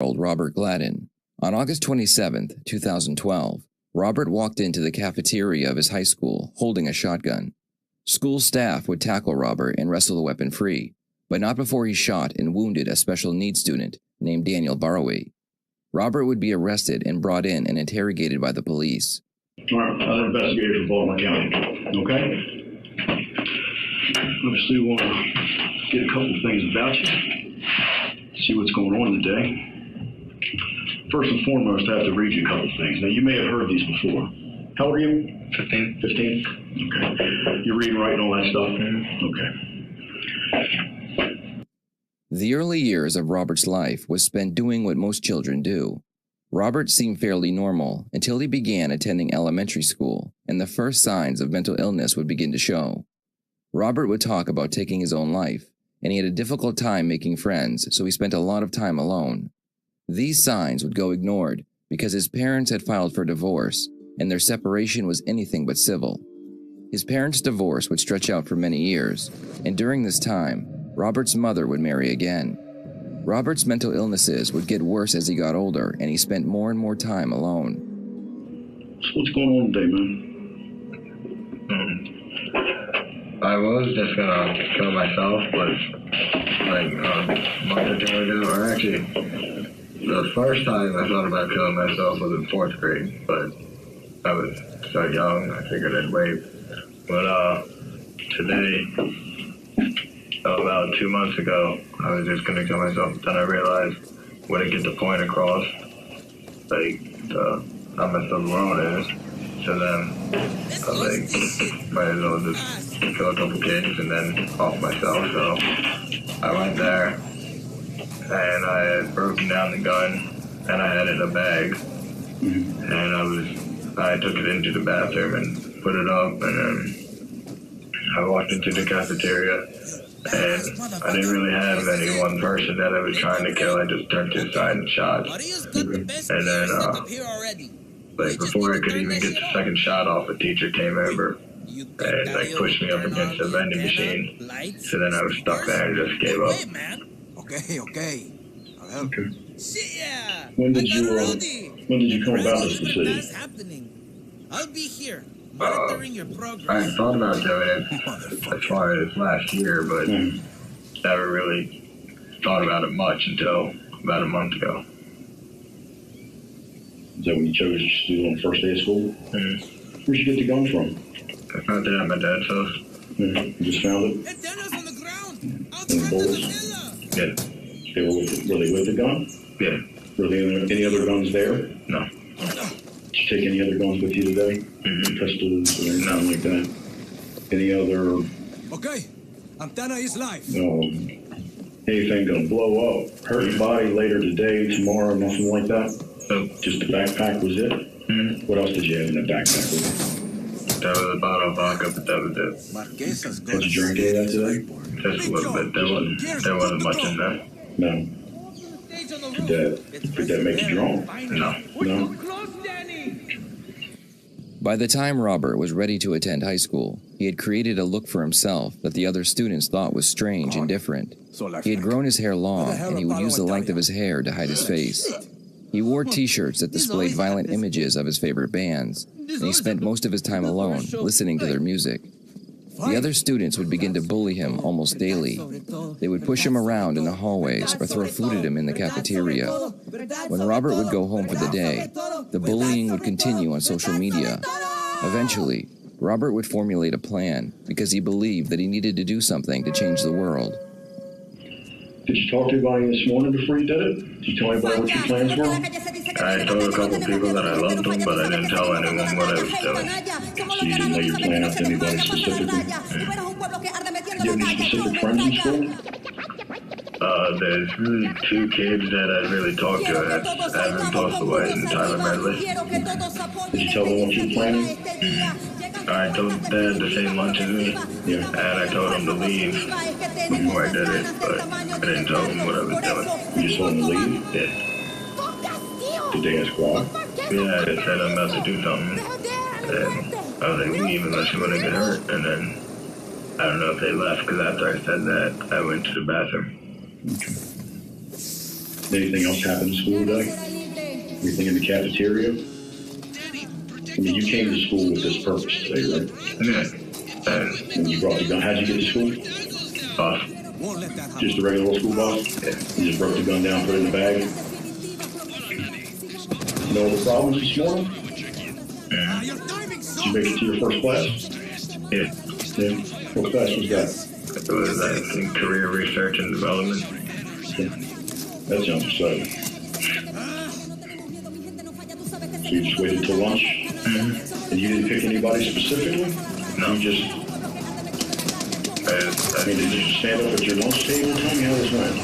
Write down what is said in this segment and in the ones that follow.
Robert Gladden. On August 27, 2012, Robert walked into the cafeteria of his high school holding a shotgun. School staff would tackle Robert and wrestle the weapon free, but not before he shot and wounded a special needs student named Daniel Barraway. Robert would be arrested and brought in and interrogated by the police. All right, I'm an investigator from Baltimore County, okay? Obviously, we want to get a couple of things about you, see what's going on today. First and foremost, I have to read you a couple of things. Now, you may have heard these before. How old are you? 15. 15? Okay. You're reading, writing, all that stuff? Okay. The early years of Robert's life was spent doing what most children do. Robert seemed fairly normal until he began attending elementary school, and the first signs of mental illness would begin to show. Robert would talk about taking his own life, and he had a difficult time making friends, so he spent a lot of time alone. These signs would go ignored because his parents had filed for divorce, and their separation was anything but civil. His parents' divorce would stretch out for many years, and during this time, Robert's mother would marry again. Robert's mental illnesses would get worse as he got older, and he spent more and more time alone. So what's going on today, man? I was just gonna kill myself, but like a month or two ago, or actually, the first time I thought about killing myself was in 4th grade, but I was so young, I figured I'd wait. But today, about 2 months ago, I was just gonna kill myself, but then I realized wouldn't get the point across, like how messed up the world is. So then I was like, might as well just kill a couple kids and then off myself. So I went there and I had broken down the gun and I had it in a bag. And I took it into the bathroom and put it up, and then I walked into the cafeteria and I didn't really have any one person that I was trying to kill. I just turned to the side and shot. And then like before I could even get the second shot off, a teacher came over and like pushed me up against a vending machine. So then I was stuck there and just gave up. Okay. I'll help you. When did you come about this decision? I'll be here. I had thought about doing it as far as last year, but never really thought about it much until about a month ago. Is that when you chose to do it on the first day of school? Where'd you get the gun from? I found it at my dad's house. You just found it? And the bullets? Yeah. Were they with the gun? Yeah. Were there any other guns there? No. Did you take any other guns with you today? Pistols or anything like that? Any other... Okay. Antenna is live. Anything gonna blow up, hurt your body later today, tomorrow, nothing like that? Nope. Just the backpack was it? What else did you have in the backpack with you? That was a bottle of vodka, but that was it. Did you drink any of that today? Just a little bit. There wasn't much in there. No. Did that make you drunk? No. By the time Robert was ready to attend high school, he had created a look for himself that the other students thought was strange and different. He had grown his hair long, and he would use the length of his hair to hide his face. He wore t-shirts that displayed violent images of his favorite bands, and he spent most of his time alone, listening to their music. The other students would begin to bully him almost daily. They would push him around in the hallways or throw food at him in the cafeteria. When Robert would go home for the day, the bullying would continue on social media. Eventually, Robert would formulate a plan because he believed that he needed to do something to change the world. Did you talk to anybody this morning before you did it? Did you tell anybody what your plans were? I told a couple people that I loved them, but I didn't tell anyone what I was doing. So you didn't lay your plan out to anybody specifically? Do you have any specific friends in school? There's really 2 kids that I really talked to. That's Evan Postaway and Tyler Medley. Did you tell them what you were planning? I told Dad the same lunch as me, and I told him to leave before I did it, but I didn't tell him what I was doing. You just told him to leave? Yeah. Did they ask why? Yeah, they said I'm about to do something, and I was like, leave unless you want to get hurt, and then I don't know if they left, because after I said that, I went to the bathroom. Anything else happen in school today? Anything in the cafeteria? I mean, you came to school with this purpose today, right? Yeah. And you brought the gun. How'd you get to school? Won't let that happen. Just a regular old school bus? Yeah. You just broke the gun down, put it in the bag? No other problems this morning? Your timing Did you make it to your first class? Yeah. Yeah. What class was that? It was, I think, career research and development. That sounds exciting. So you just waited till lunch? Mm-hmm. And you didn't pick anybody specifically? No. You just, I did you just stand up at your lunch table? Tell me how this went.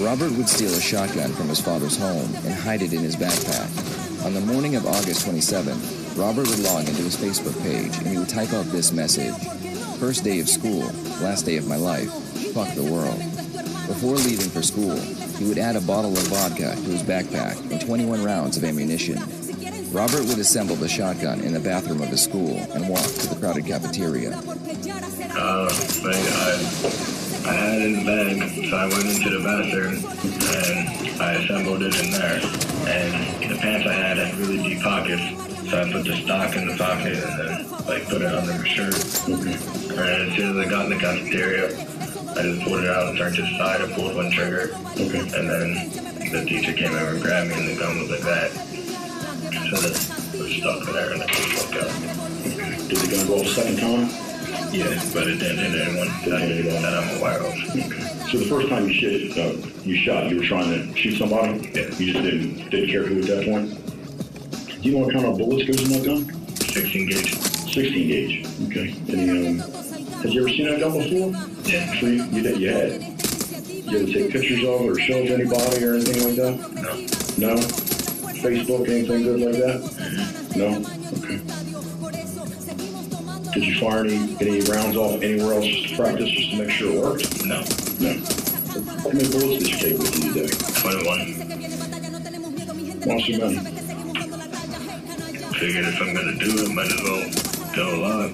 Robert would steal a shotgun from his father's home and hide it in his backpack. On the morning of August 27th, Robert would log into his Facebook page and he would type out this message: "First day of school, last day of my life, fuck the world." Before leaving for school, he would add a bottle of vodka to his backpack and 21 rounds of ammunition. Robert would assemble the shotgun in the bathroom of his school and walk to the crowded cafeteria. I had it in the bag, so I went into the bathroom and I assembled it in there. And the pants I had really deep pockets, so I put the stock in the pocket and then put it under my shirt. And as soon as I got in the cafeteria, I just pulled it out and turned to the side. I pulled one trigger, and then the teacher came over and grabbed me, and the gun was like that. So it was stuck there, and I just walked out. Did the gun go off a second time? Yeah, but it didn't hit anyone that I'm aware of. So the first time you shot, you were trying to shoot somebody? Yeah. You just didn't care who at that point? Do you know what kind of bullets goes in that gun? 16 gauge. 16 gauge. Okay. Any, have you ever seen that gun before? Yeah. So you had. Did you ever take pictures of it or show it to anybody or anything like that? No. No? Facebook, anything good like that? No? Okay. Did you fire any rounds off anywhere else just to practice, just to make sure it worked? No. No. How many bullets did you take with you today? 21. Why so many? Figured if I'm gonna do it, might as well go alive.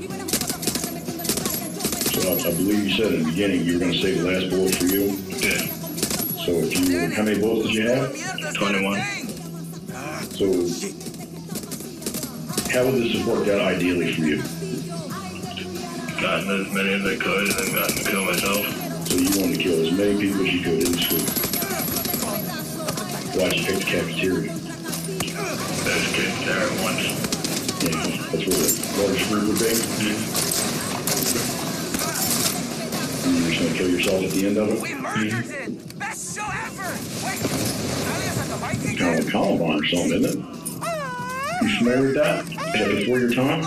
So I believe you said in the beginning you were going to save the last bullet for you. Yeah. So how many bullets did you have? 21. So how would this have worked out ideally for you? Gotten as many as I could and then gotten to kill myself. So you wanted to kill as many people as you could in the school. Why'd you pick the cafeteria? There's kids there at once. Yeah, that's where the largest group would be. And you're just going to kill yourself at the end of it? We murdered it! Best show ever! Wait, Alias at the Viking? Kind of like Columbine or something, isn't it? You familiar with that? Is that before your time?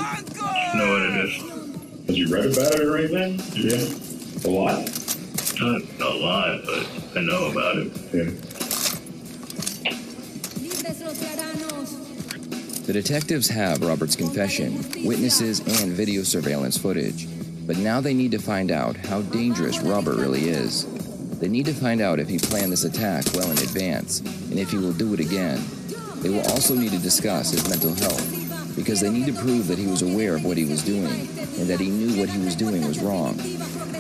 Know what it is? Have you read about it or anything? Yeah. A lot? Not a lot, but I know about it. Yeah. The detectives have Robert's confession, witnesses, and video surveillance footage. But now they need to find out how dangerous Robert really is. They need to find out if he planned this attack well in advance, and if he will do it again. They will also need to discuss his mental health, because they need to prove that he was aware of what he was doing, and that he knew what he was doing was wrong.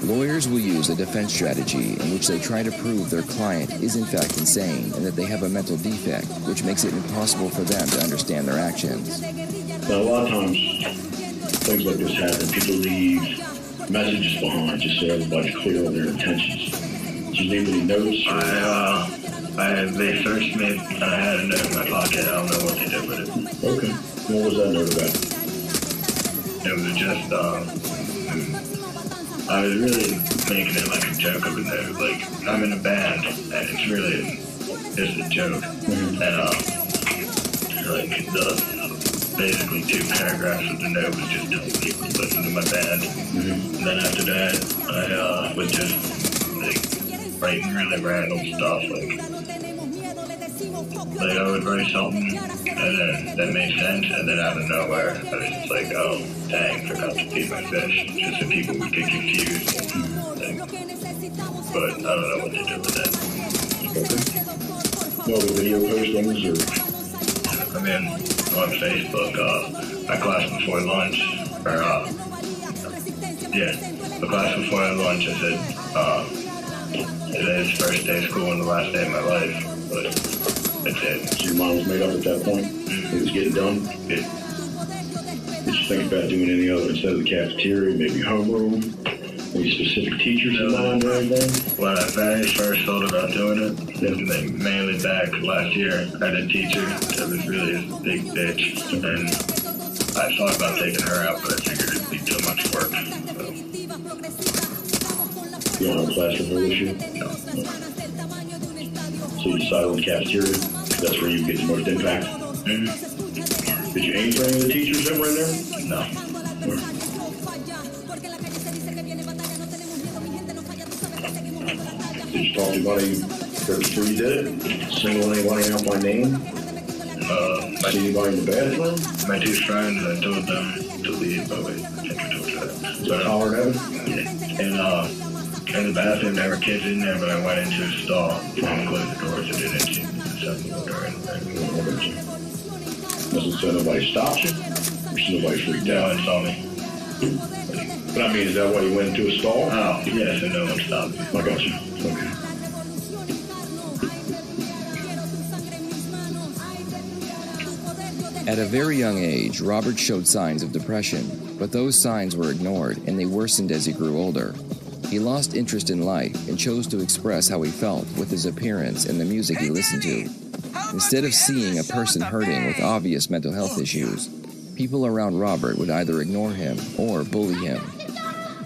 Lawyers will use a defense strategy in which they try to prove their client is in fact insane, and that they have a mental defect, which makes it impossible for them to understand their actions. Now, a lot of times, things like this happen. People leave messages behind just so everybody's clear on their intentions. Did you leave any notes? They searched me and I had a note in my pocket. I don't know what they did with it. Okay. What was that note about? It was just, I was really making it like a joke of a note. Like, I'm in a band and it's really just a joke. And, basically 2 paragraphs of the note was just telling people to listen to my band. And then after that, I was just writing really random stuff. Like I would write something and then that made sense, and then out of nowhere, I was just like, oh, dang, forgot to feed my fish. Just so people would get confused. But I don't know what they did with that. Okay. No other video postings or? I mean, on Facebook, my class before lunch, the class before lunch, I said, today's first day of school and the last day of my life. but that's it. So your mind was made up at that point? It was getting done? It, Did you think about doing any other instead of the cafeteria, maybe homeroom? Any specific teachers in mind or anything? when I very first thought about doing it, like mainly back last year, I had a teacher that was really a big bitch, and I thought about taking her out, but I figured it'd be too much work. You don't have a classroom for this year? No. So you decided on the cafeteria? That's where you get the most impact? Mm-hmm. Did you aim for any of the teachers that were in there? No. Did you talk to anybody before you did it? Single anybody out by name? See anybody in the bathroom? My two friends, I told them to leave, but I think I told you that. But, Hollered at it? yeah. In the bathroom, there were kids in there, but I went into the stall and closed the doors and didn't see something or anything. Doesn't say nobody stopped you? Or nobody freaked No out? one saw me. But I mean, is that why you went into a stall? Oh, yeah, so no one stopped me. I got you. Okay. At a very young age, Robert showed signs of depression, but those signs were ignored and they worsened as he grew older. He lost interest in life and chose to express how he felt with his appearance and the music he listened to. Instead of seeing a person hurting with obvious mental health issues, people around Robert would either ignore him or bully him.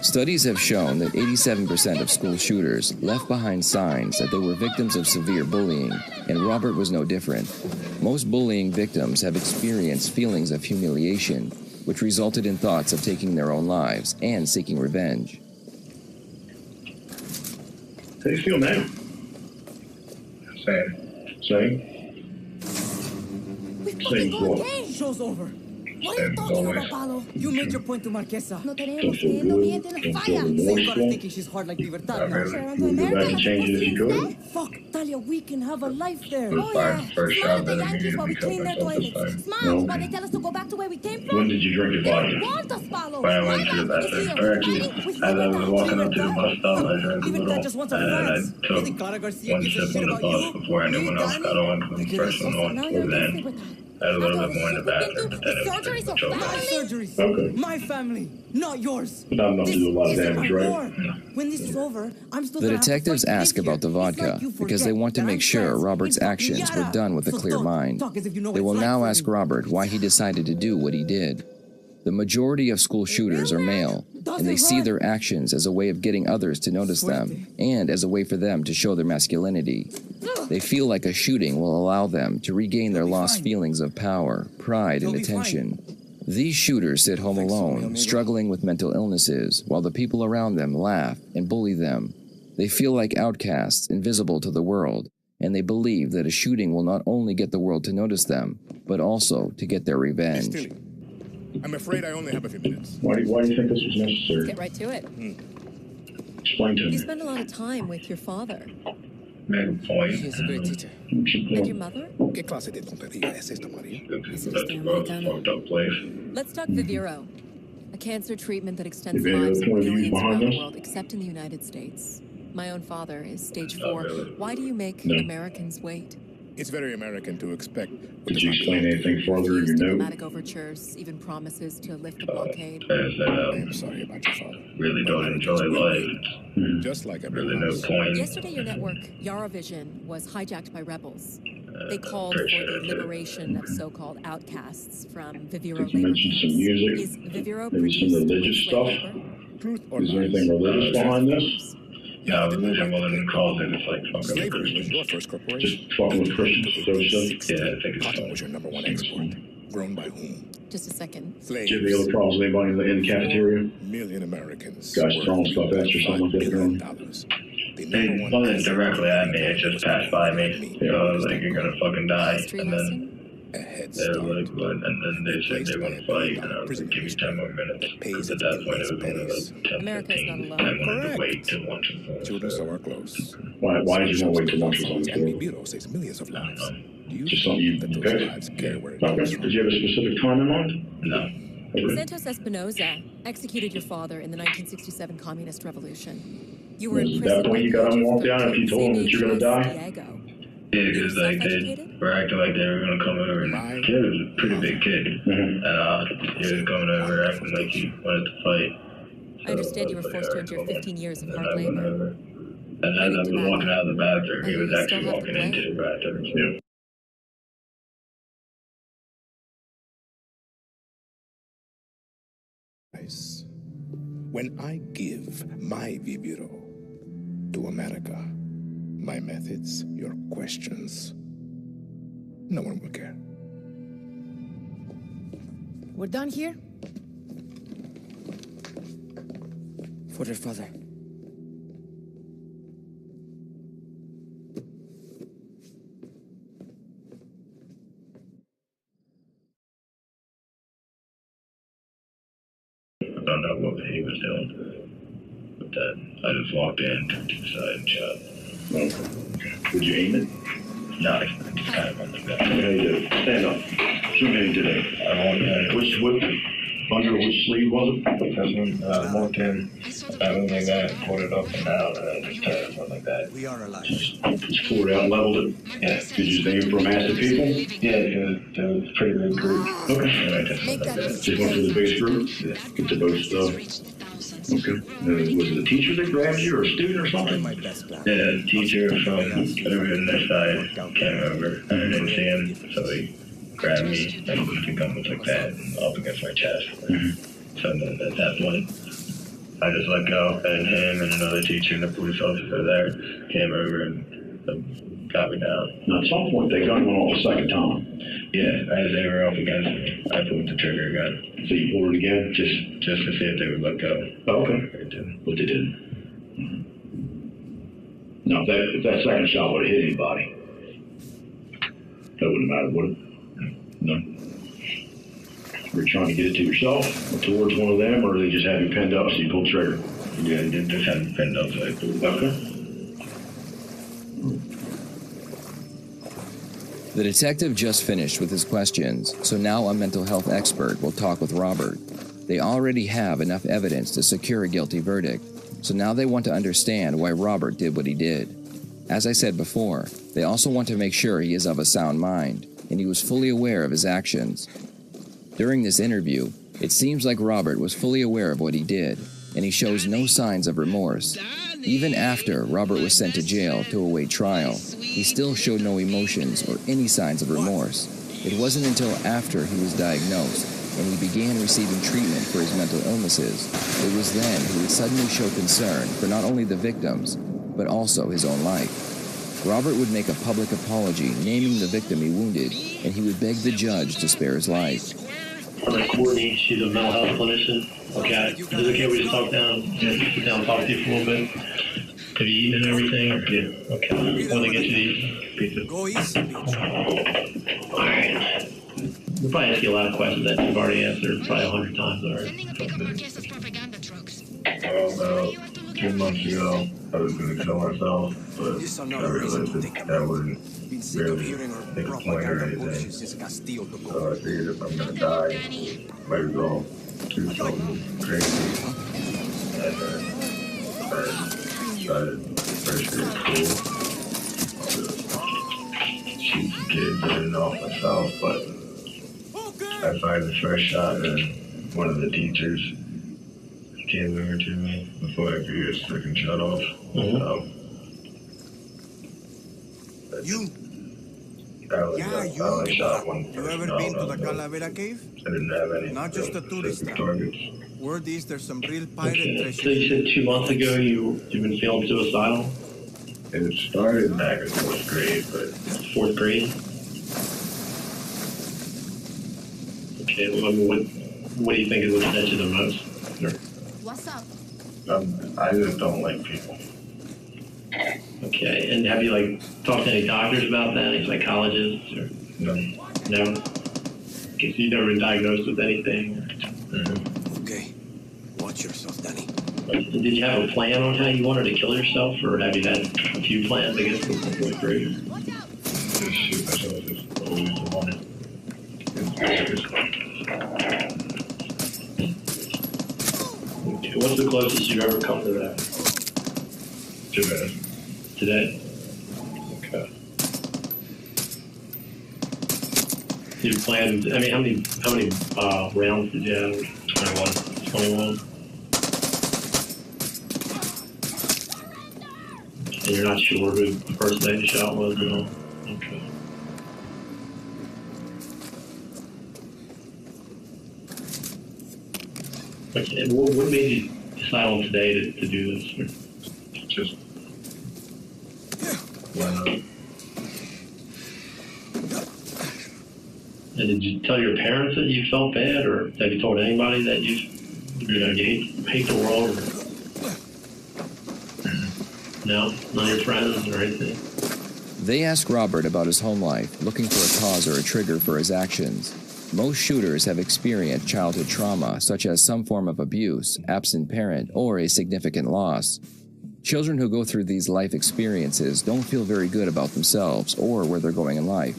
Studies have shown that 87% of school shooters left behind signs that they were victims of severe bullying, and Robert was no different. Most bullying victims have experienced feelings of humiliation, which resulted in thoughts of taking their own lives and seeking revenge. How do you feel now? Same. Same? Same what? Show's over. What are you talking about, Paulo? You made your point to Marquesa. Don't feel good? Don't feel remorseful? Thinking she's hard like Libertad now. You would go back and change it if you could? Fuck, Talia, we can have a life there. It was my first job that I needed to become myself this time. No. Why they tell us to go back to where we came from? When did you drink your vodka? Want us, Paulo. When I went to the bathroom, or actually, as I was walking up to the bus stop, I drank a little, just wants and our I friends. took You think Clara Garcia one gives a sip shit on the about bus you? before anyone else got on, when the first one on, and then I had a little bit more in the bathroom, but then it was pretty much over. Surgeries. Okay. My family, not yours. Not enough to do a lot of This damage, isn't right? war. When this is over, I'm still The gonna have to detectives fight to ask live about the here. It's vodka like you because they forget want to that make I'm sure friends Robert's with actions were Yara. done with a So clear don't mind. talk as if you know They what will it's like now for ask me. Robert why he decided to do what he did. The majority of school shooters are male, and they see their actions as a way of getting others to notice them, and as a way for them to show their masculinity. They feel like a shooting will allow them to regain their lost feelings of power, pride, and attention. These shooters sit home alone, struggling with mental illnesses, while the people around them laugh and bully them. They feel like outcasts, invisible to the world, and they believe that a shooting will not only get the world to notice them, but also to get their revenge. I'm afraid I only have a few minutes. Why do you think this was necessary? Get right to it. Explain to You me. spend a lot of time with your father. Make a point. He's a great teacher. And your mother? ¿Qué clase de tontería es esta, María? That's a fucked up place. Let's talk Viviro, a cancer treatment that extends Any other lives of point of view millions behind around the this? world, except in the United States. My own father is stage Not 4. really. Why do you make No. Americans wait? It's very American to expect. Did you explain anything further in Refuse your note? diplomatic overtures, even promises to lift the blockade. I said, I'm sorry about your father. really don't enjoy life. Just like Really everyone no else. point. Yesterday, your network, Yaravision, was hijacked by rebels. They called for pretty sure the that's it. liberation of so-called outcasts from Viviro Did you labor mention some camps. music? Is Viviro Maybe some produced religious with slave stuff? labor? Truth or Is there lies? anything religious behind this? Yeah, religion wasn't called it. It's like fucking Slavery was Christians. your first corporation. Just fucking with Christians, so to say? Yeah, I think it's Cotton was your number one export. Grown by whom? Just a second. Slaves. Do you have any other problems with anybody in the cafeteria? 4 million Americans. Guys worth throwing stuff at you or something like that, $3.5 girl? billion. The They number one wasn't asset directly at me, it just passed by me. So I was like, you're gonna fucking die. History And then lesson? a head they were start. like, what? And then they said they want to fight, and I was like, give me 10 more minutes. Because at that point it was only like 10, America's 15. not I alone. wanted to Correct. wait till lunch was over. Children so are close. Why did you want to wait till lunch was on the And table? Viviro saves millions of lives. Do you Just something you think that picked? those lives care where it comes Okay. from? Did you have a specific time in mind? No. Okay. Santos Espinosa executed your father in the 1967 Communist Revolution. You were Was it in that prison point you by got the age him of walked down 13, after you told him same that you're age gonna as die? Diego. Yeah, because like they were acting like they were gonna come over, and the kid was a pretty big kid, and he was coming over acting like he wanted to fight. I understand you were forced to endure 15 years of hard labor. And as I was walking out of the bathroom, he was actually walking into the bathroom. Yeah. When I give my Vibiro to America, my methods, your questions, no one will care. We're done here? For their father. I don't know what he was doing, but that I just walked in, took to the side, and shot. Okay. Did you aim it? No, I just kind of on the gun. Okay, you did. Stand up. Show me you did it. I walked in. Under which sleeve was it? This one, walked in, I went like that, pulled it up and down, and then just turned something like that. We are alive. Just pulled it out and leveled it? Yeah. Did you aim for massive people? Yeah, there was a pretty big group. Okay. And I just went like that. Just went for the biggest group? Yeah. Get to both stuff. Okay. Was it a teacher that grabbed you or a student or something? My best plan. Yeah, the teacher from over on this side came over, and I didn't see him, so he grabbed me and he comes like that up against my chest. So then at that point, I just let go, and him and another teacher and a police officer there came over and got me down. Now, at some point, they gun went off a second time. Yeah, as they were up against me, I pulled the trigger again. So you pulled it again? Just to see if they would let go. Oh, okay. They didn't. But they didn't. Now, if that second shot would have hit anybody, that wouldn't matter, would it? No. Were you trying to get it to yourself or towards one of them, or they just have you pinned up so you pulled the trigger? Yeah, they just had me pinned up, so I pulled it. Okay. The detective just finished with his questions, so now a mental health expert will talk with Robert. They already have enough evidence to secure a guilty verdict, so now they want to understand why Robert did what he did. As I said before, they also want to make sure he is of a sound mind, and he was fully aware of his actions. During this interview, it seems like Robert was fully aware of what he did, and he shows no signs of remorse. Even after Robert was sent to jail to await trial, he still showed no emotions or any signs of remorse. It wasn't until after he was diagnosed and he began receiving treatment for his mental illnesses, it was then he would suddenly show concern for not only the victims, but also his own life. Robert would make a public apology naming the victim he wounded, and he would beg the judge to spare his life. Courtney, she's a mental health clinician. Okay, is it okay we just talk down, sit down and talk to you for a little bit? Have you eaten and everything? Yeah. Okay. When they get you to eat pizza. Go easy. Alright. We'll probably ask you a lot of questions that you've already answered probably 100 times already. About 2 months ago, I was going to kill myself, but I realized that wouldn't really make a point or anything. So I figured if I'm going to die, I might as well do something crazy. And then I started first year of school. Shoot some kids in and off myself, but I fired the first shot and one of the teachers came over to me before I could get a second shot off. I only shot one person. You ever been to the Calavera Cave? I didn't have any. Not just a tourist targets. Word is there's some real pirate treasure. So you said 2 months ago you've been feeling suicidal? It started back in 4th grade, but... 4th grade? Okay, well, what do you think is what sent you the most? What's up? I just don't like people. Okay, and have you talked to any doctors about that, any psychologists? Or? No. No? Okay, so you've never been diagnosed with anything? Okay, watch yourself, Danny. Did you have a plan on how you wanted to kill yourself, or have you had a few plans, I guess, in 4th grade? Just shoot myself, just always wanted. Okay, what's the closest you've ever come to that? Today. Today? Okay. You planned, I mean, how many rounds did you have? 21. And you're not sure who the person that you shot was at all? Okay. Okay, what made you decide on today to do this? Or Just why not? And did you tell your parents that you felt bad, or have you told anybody that you hate the world? Or... No, none of your friends or anything. They ask Robert about his home life, looking for a cause or a trigger for his actions. Most shooters have experienced childhood trauma, such as some form of abuse, absent parent, or a significant loss. Children who go through these life experiences don't feel very good about themselves or where they're going in life.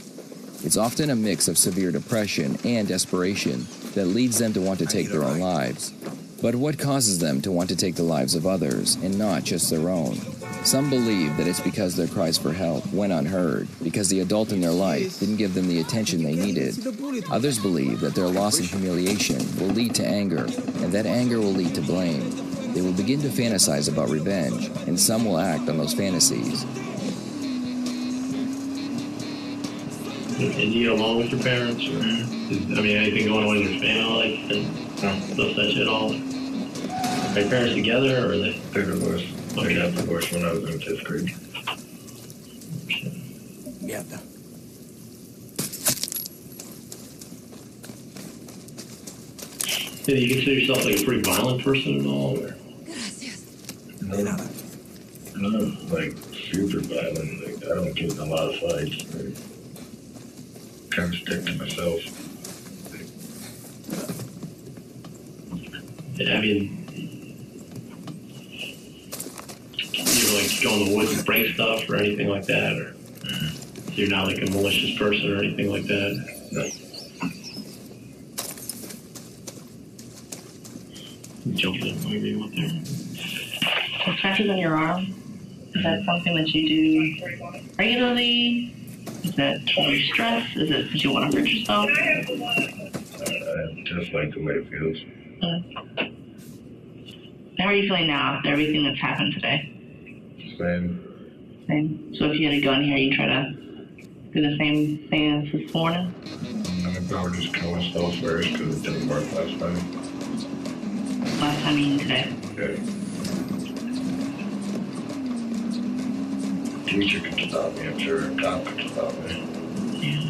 It's often a mix of severe depression and desperation that leads them to want to take their own lives. But what causes them to want to take the lives of others and not just their own? Some believe that it's because their cries for help went unheard, because the adult in their life didn't give them the attention they needed. Others believe that their loss and humiliation will lead to anger, and that anger will lead to blame. They will begin to fantasize about revenge, and some will act on those fantasies. And do you get along with your parents? Or anything going on in your family life and stuff such at all? Are your parents together, or are they? They're divorced. Okay. I got divorced when I was in 5th grade. Mierda. Do you consider yourself like a pretty violent person at all? Or? No, not like super violent. Like, I don't get in a lot of fights. I kind of stick to myself. I mean, you like go in the woods and break stuff or anything like that, or so you're not like a malicious person or anything like that. No. Jumping in, maybe you want there. The scratches on your arm, is that something that you do regularly? Is that your stress? Is it because you want to hurt yourself? I just like the way it feels. How are you feeling now after everything that's happened today? Same. So if you had a gun here, you'd try to do the same thing as this morning? I'd probably just kill myself first because it didn't work last time. Last time you mean today? Yeah. Teacher could stop me, I'm sure. A cop could stop me. Yeah.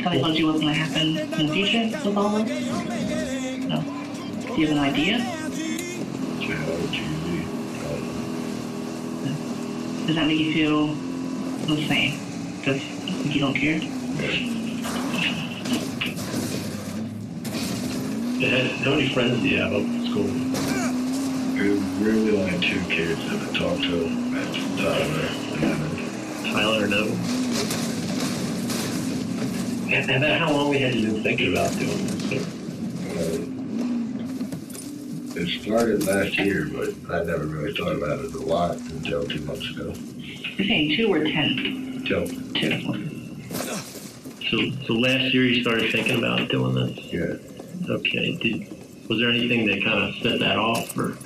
Kelly told you what's going to happen in the future with all this? No. Do you have an idea? Does that make you feel the same? Does you don't care? Yeah, how many friends do you have up at school? There's really only 2 kids that I talked to. That's Tyler and Evan. Tyler and Evan. And how long had you been thinking about doing this? It started last year, but I never really thought about it a lot until 2 months ago. You're saying 2 or 10? 2. 2. So last year you started thinking about doing this? Yeah. Okay. Was there anything that kind of set that off? Or?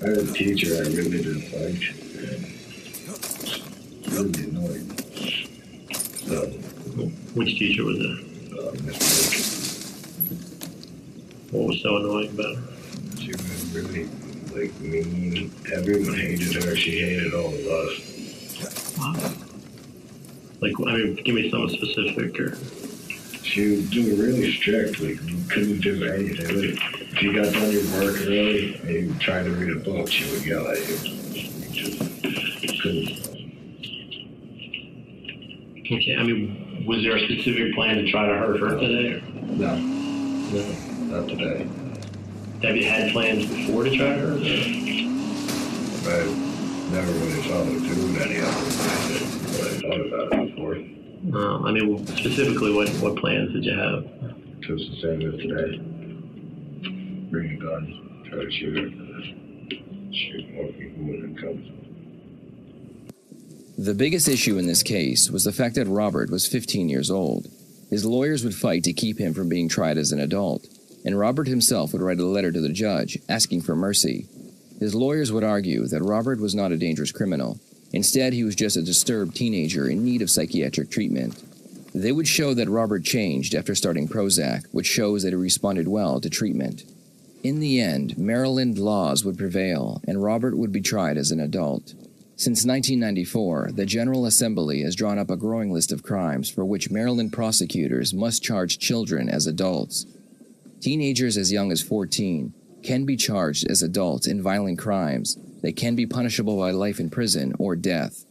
I had a teacher I really didn't like, and really annoying. So, which teacher was it? Miss Blake. What was so annoying about her? She was really, mean. Everyone hated her. She hated all of us. Wow. Give me something specific. Or... She was really strict. You couldn't do anything. If you got done your work early and you tried to read a book, she would yell at you. You just couldn't. Okay, was there a specific plan to try to hurt her today? Or? No, not today. Have you had plans before to try to hurt her? I never really thought of doing any of them, but I thought about it before. Specifically, what plans did you have? Just the same as today. Bring a gun, try to shoot her. shoot more people when it comes. The biggest issue in this case was the fact that Robert was 15 years old. His lawyers would fight to keep him from being tried as an adult, and Robert himself would write a letter to the judge asking for mercy. His lawyers would argue that Robert was not a dangerous criminal. Instead, he was just a disturbed teenager in need of psychiatric treatment. They would show that Robert changed after starting Prozac, which shows that he responded well to treatment. In the end, Maryland laws would prevail, and Robert would be tried as an adult. Since 1994, the General Assembly has drawn up a growing list of crimes for which Maryland prosecutors must charge children as adults. Teenagers as young as 14 can be charged as adults in violent crimes that can be punishable by life in prison or death.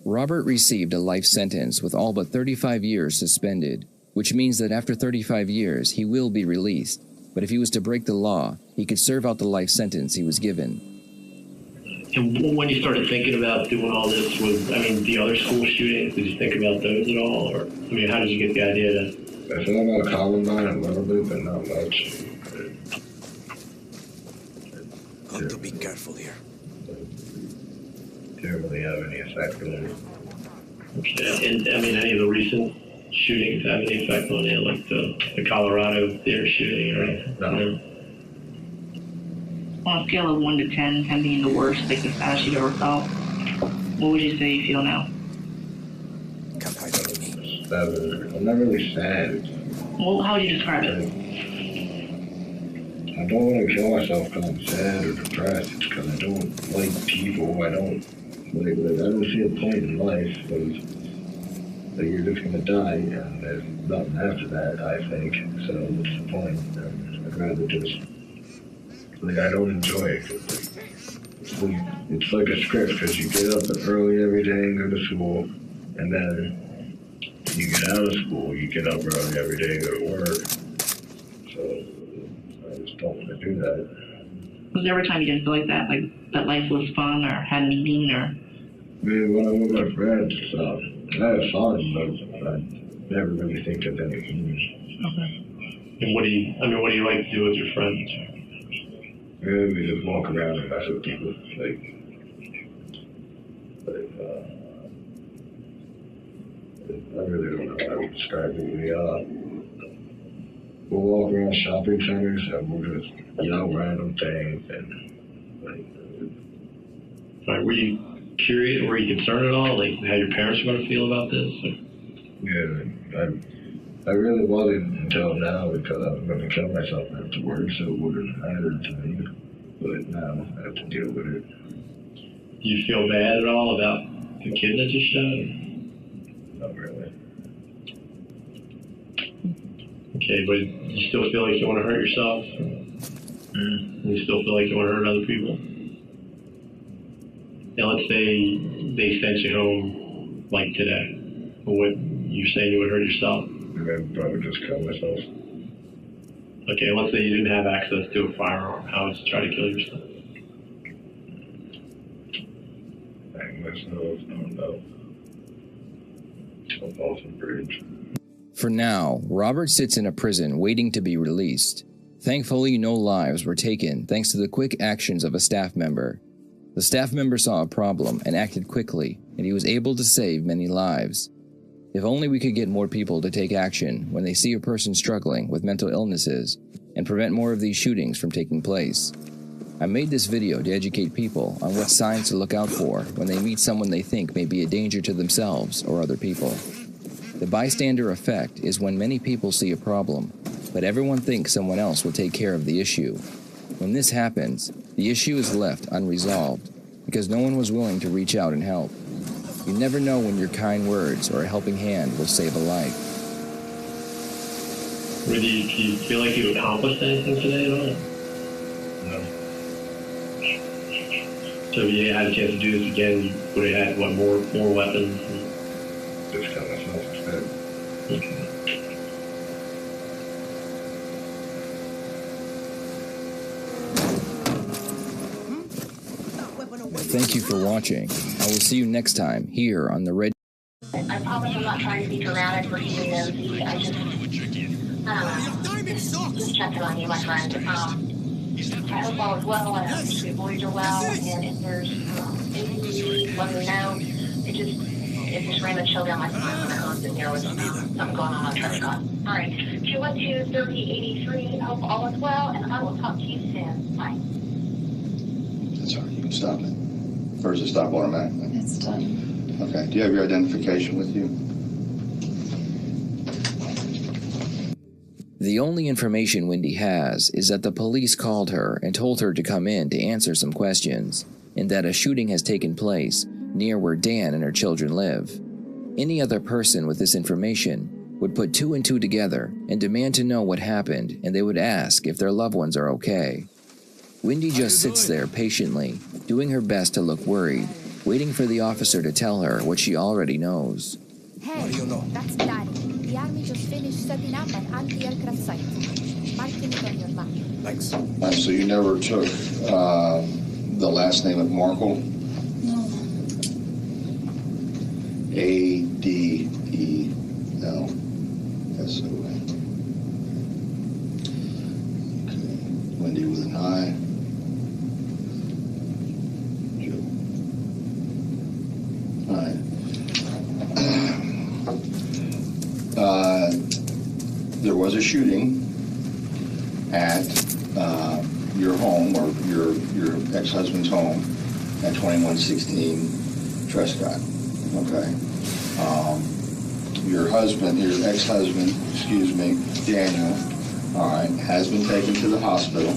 Robert received a life sentence with all but 35 years suspended, which means that after 35 years he will be released, but if he was to break the law, he could serve out the life sentence he was given. And when you started thinking about doing all this, the other school shootings, did you think about those at all? Or, how did you get the idea to... I thought about Columbine a little bit, but not much. Got to be careful here. Didn't really have any effect on it. Okay, and any of the recent shootings have any effect on it, like the Colorado theater shooting or anything? No. On a scale of 1 to 10, 10 being the worst, like the saddest you've ever felt, what would you say you feel now? Can't hide from me. I'm not really sad. Well, how would you describe it? I don't want to kill myself because I'm sad or depressed. It's because I don't like people. I don't see a point in life. That you're just going to die, and there's nothing after that, I think. So what's the point? I'd rather just... I don't enjoy it. It's like a script, because you get up early every day and go to school, and then you get out of school, you get up early every day and go to work. So I just don't want to do that. Was there ever a time you didn't feel like that? Like that life was fun or had meaning or... When I'm with my friends, I have fun, but I never really think of anything. Okay. And what do you like to do with your friends? We just walk around and mess with people. I really don't know how to describe who we are. We'll walk around shopping centers and we'll just yell random things Were you curious? Were you concerned at all, like how your parents were going to feel about this? Yeah, I really wasn't until now because I was going to kill myself afterwards, so it wouldn't matter to me. But now I have to deal with it. Do you feel bad at all about the kid that you shot? Not really. Okay, but you still feel like you want to hurt yourself? You still feel like you want to hurt other people? Now let's say they sent you home like today. What, you're saying you would hurt yourself? I'd probably just kill myself. Okay, let's say you didn't have access to a firearm. How would you try to kill yourself? Hang myself, I don't know. Jump off a bridge. For now, Robert sits in a prison waiting to be released. Thankfully, no lives were taken thanks to the quick actions of a staff member. The staff member saw a problem and acted quickly, and he was able to save many lives. If only we could get more people to take action when they see a person struggling with mental illnesses and prevent more of these shootings from taking place. I made this video to educate people on what signs to look out for when they meet someone they think may be a danger to themselves or other people. The bystander effect is when many people see a problem, but everyone thinks someone else will take care of the issue. When this happens, the issue is left unresolved because no one was willing to reach out and help. You never know when your kind words or a helping hand will save a life. Do you feel like you accomplished anything today at all? No. So if you had a chance to do this again, you would have had, what, more weapons? Just kill myself instead. Okay. Thank you for watching. I will see you next time here on the Red. I promise I'm not trying to be dramatic or even nosy. I don't know. Just checking on you, my friend. I hope all is well. I hope your boys are well. And if there's issues, let me know. It just ran a chill down my spine when I was in there with something going on Truscott. All right. 212-3083. Hope all is well, and I will talk to you soon. Bye. That's all right. You can stop it. Or is it stop automatically? It's done. Okay. Do you have your identification with you? The only information Wendy has is that the police called her and told her to come in to answer some questions, and that a shooting has taken place near where Dan and her children live. Any other person with this information would put two and two together and demand to know what happened, and they would ask if their loved ones are okay. Wendy just sits there patiently, doing her best to look worried, waiting for the officer to tell her what she already knows. Hey, that's Daddy. The Army just finished setting up an anti-aircraft site. Marking it on your map. Thanks. So you never took the last name of Markle? No. A-D-E-L-S-O-N. Okay. Wendy with an I. Joe. All right. There was a shooting at your home, or your ex-husband's home, at 2116 Truscott. Okay. Your ex-husband, Daniel, all right, has been taken to the hospital.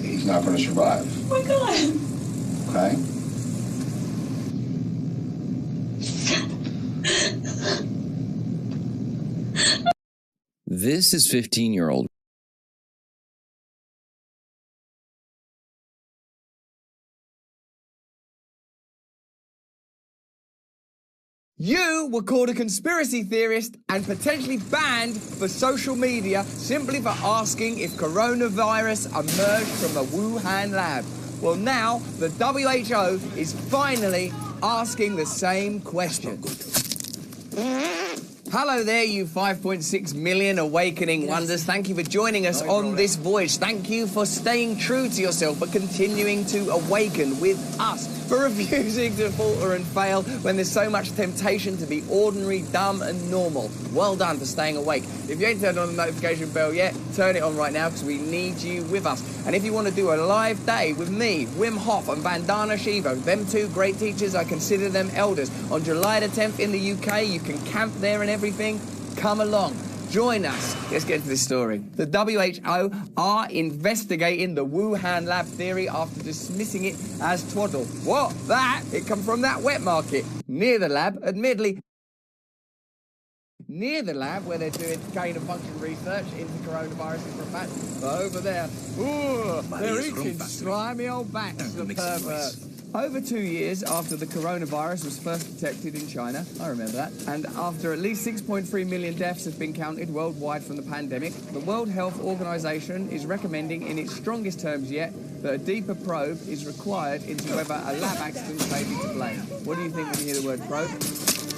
He's not going to survive. Oh my God. Okay. This is 15-year-old. You were called a conspiracy theorist and potentially banned for social media simply for asking if coronavirus emerged from the Wuhan lab. Well, now the WHO is finally asking the same question. Hello there, you 5.6 million awakening wonders. Thank you for joining us on this voyage. Thank you for staying true to yourself, for continuing to awaken with us, for refusing to falter and fail when there's so much temptation to be ordinary, dumb and normal. Well done for staying awake. If you ain't turned on the notification bell yet, turn it on right now because we need you with us. And if you want to do a live day with me, Wim Hof and Vandana Shiva, them two great teachers, I consider them elders, on July the 10th in the UK, you can camp there and everything. Come along. Join us. Let's get to this story. The WHO are investigating the Wuhan lab theory after dismissing it as twaddle. What? That? It come from that wet market. Near the lab, admittedly. Near the lab where they're doing gain-of-function research into coronaviruses for a fact. But over there, ooh, they're eating slimy old bats, the perverts. Over 2 years after the coronavirus was first detected in China, I remember that, and after at least 6.3 million deaths have been counted worldwide from the pandemic, the World Health Organization is recommending in its strongest terms yet that a deeper probe is required into whether a lab accident may be to blame. What do you think when you hear the word probe?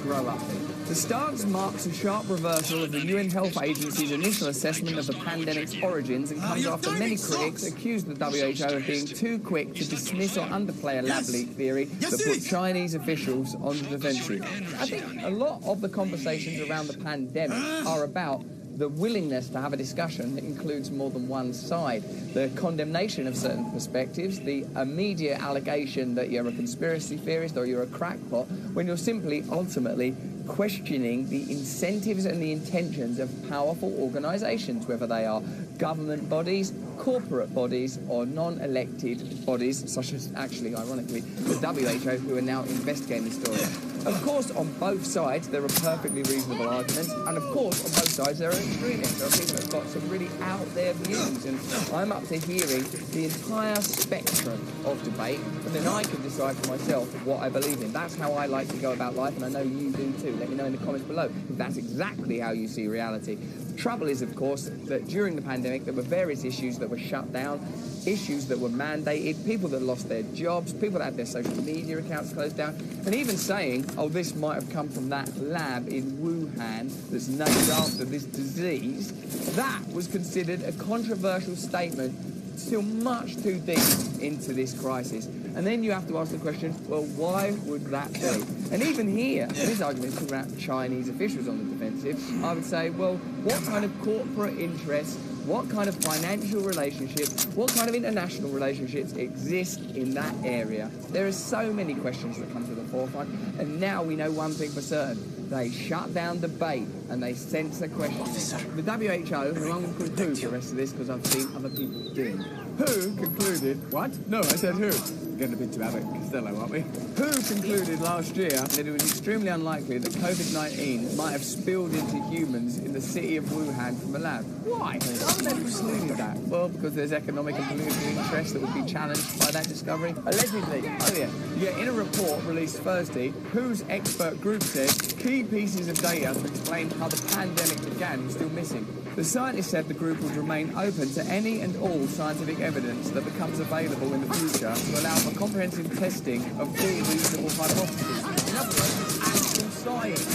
Grow up. The stance marks a sharp reversal of the UN Health Agency's initial assessment of the pandemic's origins and comes after many critics accused the WHO of being too quick to dismiss or underplay a lab leak theory that put Chinese officials on the defensive. I think a lot of the conversations around the pandemic are about the willingness to have a discussion that includes more than one side, the condemnation of certain perspectives, the immediate allegation that you're a conspiracy theorist or you're a crackpot, when you're simply, ultimately, questioning the incentives and the intentions of powerful organisations, whether they are government bodies, corporate bodies, or non-elected bodies, such as, actually, ironically, the WHO, who are now investigating the story. Of course, on both sides, there are perfectly reasonable arguments, and of course, on both sides, there are extremists. There are people who've got some really out-there views, and I'm up to hearing the entire spectrum of debate, and then I can decide for myself what I believe in. That's how I like to go about life, and I know you do too. Let me know in the comments below if that's exactly how you see reality. Trouble is, of course, that during the pandemic there were various issues that were shut down, issues that were mandated, people that lost their jobs, people that had their social media accounts closed down, and even saying, oh, this might have come from that lab in Wuhan that's named after this disease, that was considered a controversial statement still much too deep into this crisis. And then you have to ask the question, well, why would that be? And even here, this argument is talking about Chinese officials on the defensive. I would say, well, what kind of corporate interests, what kind of financial relationships, what kind of international relationships exist in that area? There are so many questions that come to the forefront, and now we know one thing for certain. They shut down debate and they censor questions. The WHO, who I'm going to call WHO for the rest of this because I've seen other people doing, WHO concluded... What? No, I said WHO. We're getting a bit too Abbott Costello, aren't we? WHO concluded last year that it was extremely unlikely that COVID-19 might have spilled into humans in the city of Wuhan from a lab. Why? Why would they conclude that? Well, because there's economic and political interests that would be challenged by that discovery. Allegedly. Oh, yeah. Yeah, in a report released Thursday, WHO's expert group said key pieces of data to explain how the pandemic began were still missing. The scientists said the group would remain open to any and all scientific evidence that becomes available in the future to allow for comprehensive testing of all reasonable hypotheses. In other words, it's actual science,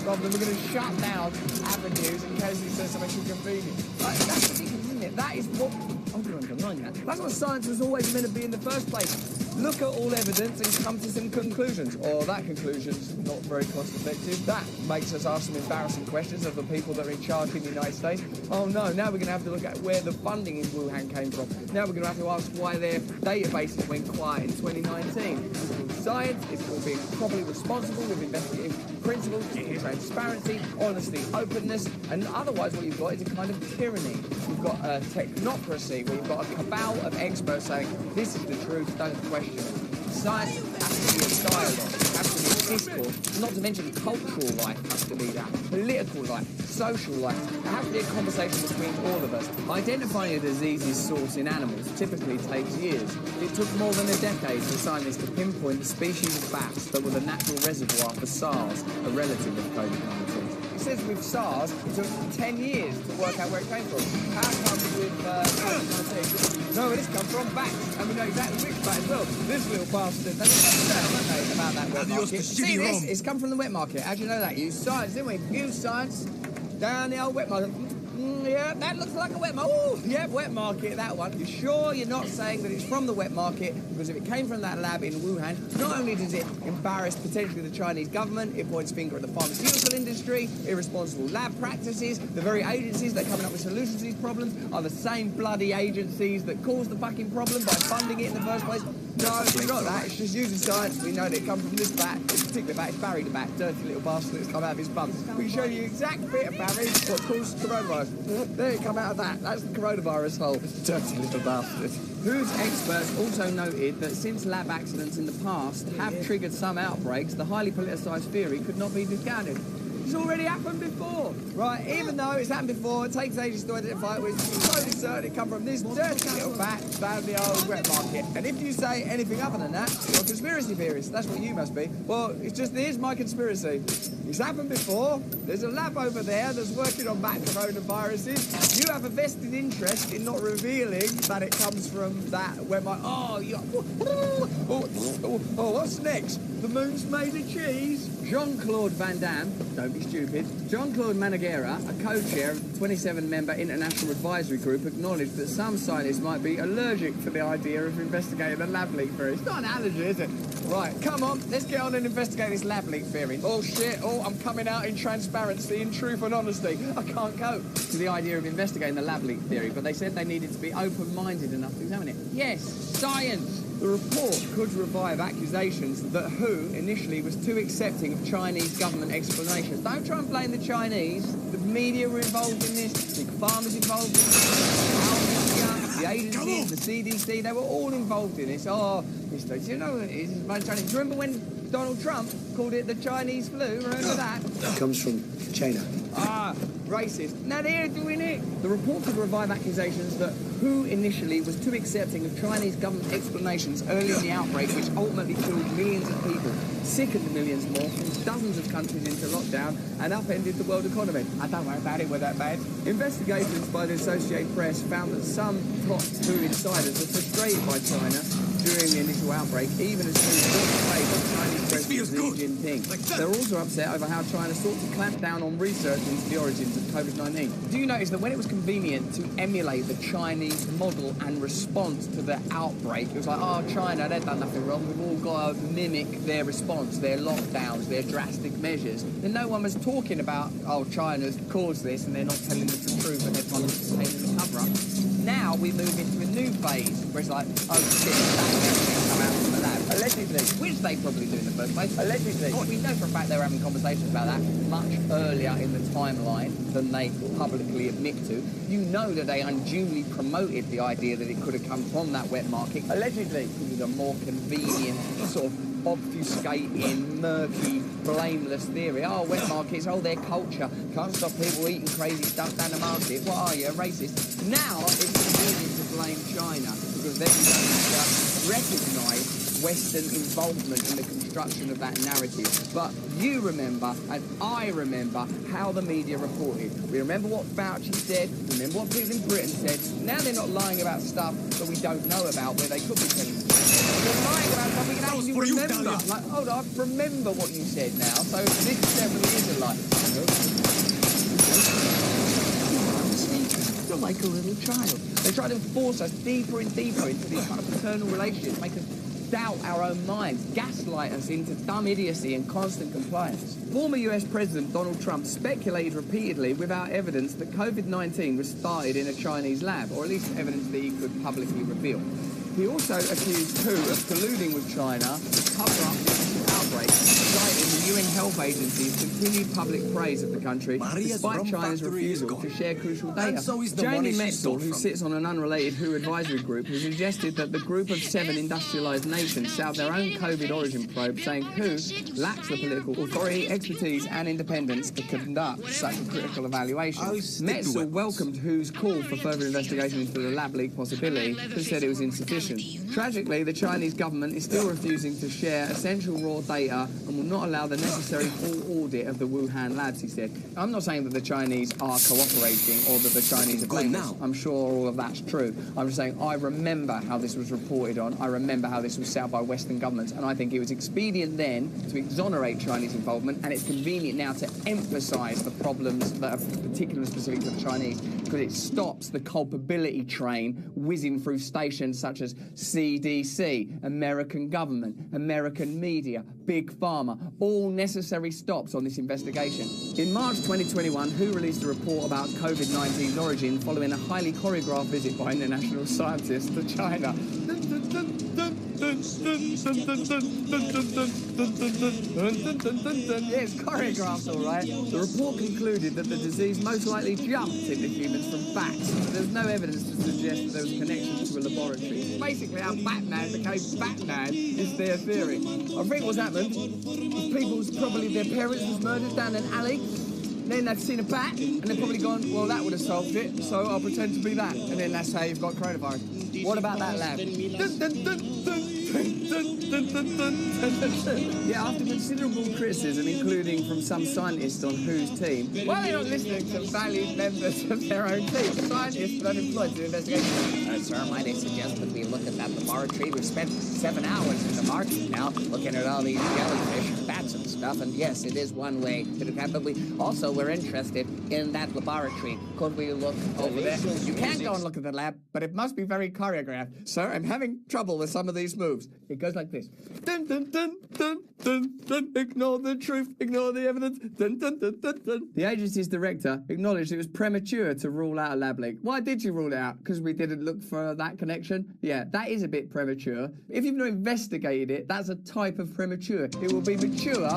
rather than we're going to shut down avenues in case it says something too convenient. That's ridiculous, isn't it? That is what... I'm going to underline that. That's what science was always meant to be in the first place. Look at all evidence and come to some conclusions. Or that conclusion's not very cost effective. That makes us ask some embarrassing questions of the people that are in charge in the United States. Oh no, now we're going to have to look at where the funding in Wuhan came from. Now we're going to have to ask why their databases went quiet in 2019. It's called science, it's called being properly responsible with investigative principles, it's called transparency, honesty, openness, and otherwise what you've got is a kind of tyranny. You've got a technocracy where you've got a cabal of experts saying, this is the truth, don't question it. Science has to be a dialogue, it has to be a discourse, not to mention cultural life has to be that, political life, social life. It has to be a conversation between all of us. Identifying a disease's source in animals typically takes years. It took more than a decade for scientists to pinpoint the species of bats that were the natural reservoir for SARS, a relative of COVID-19. It says with SARS, it took 10 years to work out where it came from. How come with COVID-19? No, this comes from bats, and we know exactly which bat as well. This little bastard. That's about that wet market. See this? It's come from the wet market. How do you know that? Use science, didn't we? Use science down the old wet market. Yeah, that looks like a wet market. Oh, yeah, wet market, that one. You sure you're not saying that it's from the wet market? Because if it came from that lab in Wuhan, not only does it embarrass potentially the Chinese government, it points finger at the pharmaceutical industry, irresponsible lab practices, the very agencies that are coming up with solutions to these problems are the same bloody agencies that caused the fucking problem by funding it in the first place. No, it's not that. It's just using science. We know that it comes from this bat, this particular bat. It's Barry the bat, dirty little bastard that's come out of his bum. We can show you the exact bit of Barry what caused coronavirus. There it come out of that. That's the coronavirus hole. Dirty little bastard. WHO's experts also noted that since lab accidents in the past have triggered some outbreaks, the highly politicised theory could not be discounted. It's already happened before, right? Even though it's happened before, it takes ages to identify it. We're totally certain it come from this dirty little bat down the old wet market. And if you say anything other than that, you're a conspiracy theorist. That's what you must be. Well, it's just, here's my conspiracy. It's happened before. There's a lab over there that's working on bat coronaviruses. You have a vested interest in not revealing that it comes from that wet market. Oh, what's next? The moon's made of cheese. Jean-Claude Van Damme, don't be stupid. Jean-Claude Managera, a co-chair of the 27-member International Advisory Group, acknowledged that some scientists might be allergic to the idea of investigating the lab leak theory. It's not an allergy, is it? Right, come on, let's get on and investigate this lab leak theory. Oh shit, I'm coming out in transparency, in truth and honesty. I can't cope to the idea of investigating the lab leak theory, but they said they needed to be open-minded enough to examine it. Yes, science! The report could revive accusations that WHO initially was too accepting of Chinese government explanations. Don't try and blame the Chinese. The media were involved in this, Big Pharma's involved in this, the agencies, the CDC, they were all involved in this. Oh, do you know what it is? It's a bunch of Chinese. Do you remember when Donald Trump called it the Chinese flu? Remember that? It comes from China. Ah, racist. Now they're doing it. The report could revive accusations that WHO initially was too accepting of Chinese government explanations early in the outbreak, which ultimately killed millions of people, sickened millions more, forced dozens of countries into lockdown, and upended the world economy. I don't worry about it, we're that bad. Investigations by the Associated Press found that some top WHO insiders were frustrated by China during the initial outbreak, even as WHO played on Chinese President Xi Jinping. They're also upset over how China sought to clamp down on research into the origins of COVID-19. Do you notice that when it was convenient to emulate the Chinese model and response to the outbreak, it was like, oh, China, they've done nothing wrong, we've all got to mimic their response, their lockdowns, their drastic measures. And no one was talking about, oh, China's caused this and they're not telling us the truth and they're trying to participate in the cover-up. Now we move into a new phase where it's like, oh shit, that's come out from the lab. Allegedly, which they probably do in the first place. Allegedly. We know for a fact they were having conversations about that much earlier in the timeline than they publicly admit to. You know that they unduly promoted the idea that it could have come from that wet market. Allegedly, it was a more convenient sort of obfuscating, murky, blameless theory. Oh, wet markets, oh, their culture. Can't stop people eating crazy stuff down the market. What are you, a racist? Now it's convenient to blame China because then you don't just recognise Western involvement in the construction of that narrative. But you remember, and I remember, how the media reported. We remember what Fauci said, remember what people in Britain said. Now they're not lying about stuff that we don't know about where they could be telling the truth. They're lying about stuff we can actually remember. Like, hold on, remember what you said now, so this definitely is a lie. You're like a little child. They try to force us deeper and deeper into these kind of paternal relationships, make us doubt our own minds, gaslight us into dumb idiocy and constant compliance. Former US President Donald Trump speculated repeatedly without evidence that COVID-19 was started in a Chinese lab, or at least evidence that he could publicly reveal. He also accused WHO of colluding with China to cover up the outbreak, citing the UN health agency's continued public praise of the country despite China's refusal to share crucial data. Jamie Metzl, who sits on an unrelated WHO advisory group, has suggested that the group of 7 industrialised nations set up their own COVID origin probe, saying WHO lacks the political authority, expertise and independence to conduct such a critical evaluation. Metzl welcomed WHO's call for further investigation into the lab leak possibility, but said it was insufficient. Tragically, the Chinese government is still refusing to share essential raw data and will not allow the necessary full audit of the Wuhan labs, he said. I'm not saying that the Chinese are cooperating or that the Chinese are blameless. I'm sure all of that's true. I'm just saying I remember how this was reported on. I remember how this was set up by Western governments, and I think it was expedient then to exonerate Chinese involvement, and it's convenient now to emphasise the problems that are particular and specific to the Chinese, because it stops the culpability train whizzing through stations such as CDC, American government, American media, Big Pharma, all necessary stops on this investigation. In March 2021, WHO released a report about COVID-19's origin following a highly choreographed visit by international scientists to China. Yes, choreographed, all right. The report concluded that the disease most likely jumped into humans from bats, but there's no evidence to suggest that there was a connection to a laboratory. Basically, how Batman became Batman is their theory. I think what's happened is people's probably their parents was murdered down an alley. Then they've seen a bat, and they've probably gone, well, that would have solved it, so I'll pretend to be that. And then that's how you've got coronavirus. What about that lab? Yeah, after considerable criticism, including from some scientists on WHO's team, why are they not listening to valued members of their own team? Scientists unemployed to investigate. Sir, might I suggest that we look at that laboratory? We've spent 7 hours in the market now, looking at all these jellyfish, bats and stuff, and yes, it is one way to do that, but we're interested in that laboratory. Could we look over there? You can't go and look at the lab, but it must be very choreographed. Sir, I'm having trouble with some of these moves. It goes like this. Dun, dun, dun, dun, dun, dun. Ignore the truth, ignore the evidence. Dun, dun, dun, dun, dun. The agency's director acknowledged it was premature to rule out a lab leak. Why did you rule it out? Because we didn't look for that connection? Yeah, that is a bit premature. If you've not investigated it, that's a type of premature. It will be mature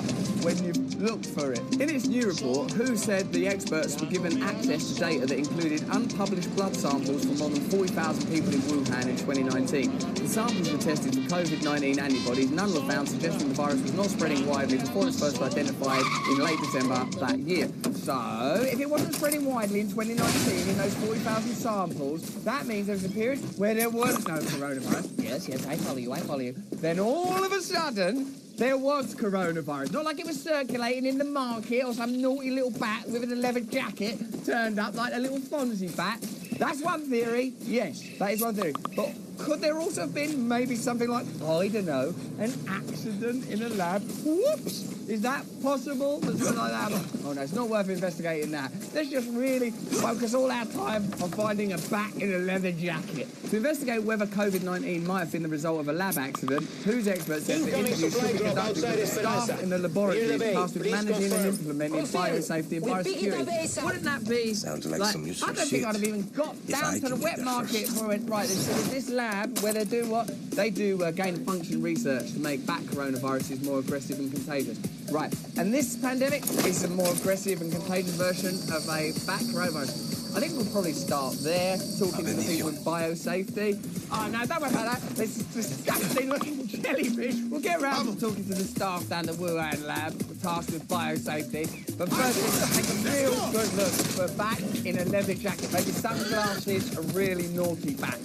when you've looked for it. In its new report, WHO said the experts were given access to data that included unpublished blood samples from more than 40,000 people in Wuhan in 2019. The samples were tested for COVID-19 antibodies antibodies, none were found, suggesting the virus was not spreading widely before it was first identified in late December that year. So, if it wasn't spreading widely in 2019 in those 40,000 samples, that means there was a period where there was no coronavirus. Yes, I follow you. Then all of a sudden, there was coronavirus. Not like it was circulating in the market or some naughty little bat with a leather jacket turned up like a little Fonzie bat. That's one theory. Yes, that is one theory. But could there also have been maybe something like, I don't know, an accident in a lab? Whoops! Is that possible? Something like that? Oh no, it's not worth investigating that. Let's just really focus all our time on finding a bat in a leather jacket. To investigate whether COVID-19 might have been the result of a lab accident, whose experts said the interview should be conducted with staff in the laboratory tasked with managing and implementing biosafety and biosecurity. Wouldn't that be... Sounds like some useful I don't think I'd have even got down to the wet market before I went, right, there's this lab where they do what? They do gain-of-function research to make bat coronaviruses more aggressive and contagious. Right, and this pandemic is a more aggressive and contagious version of a bat coronavirus. I think we'll probably start there, talking to the people with biosafety. Oh, no, don't worry about that. This disgusting-looking jellyfish. We'll get around to talking to the staff down the Wuhan lab, tasked with biosafety. But first, let's take a real good look for a bat in a leather jacket. Maybe sunglasses, a really naughty bat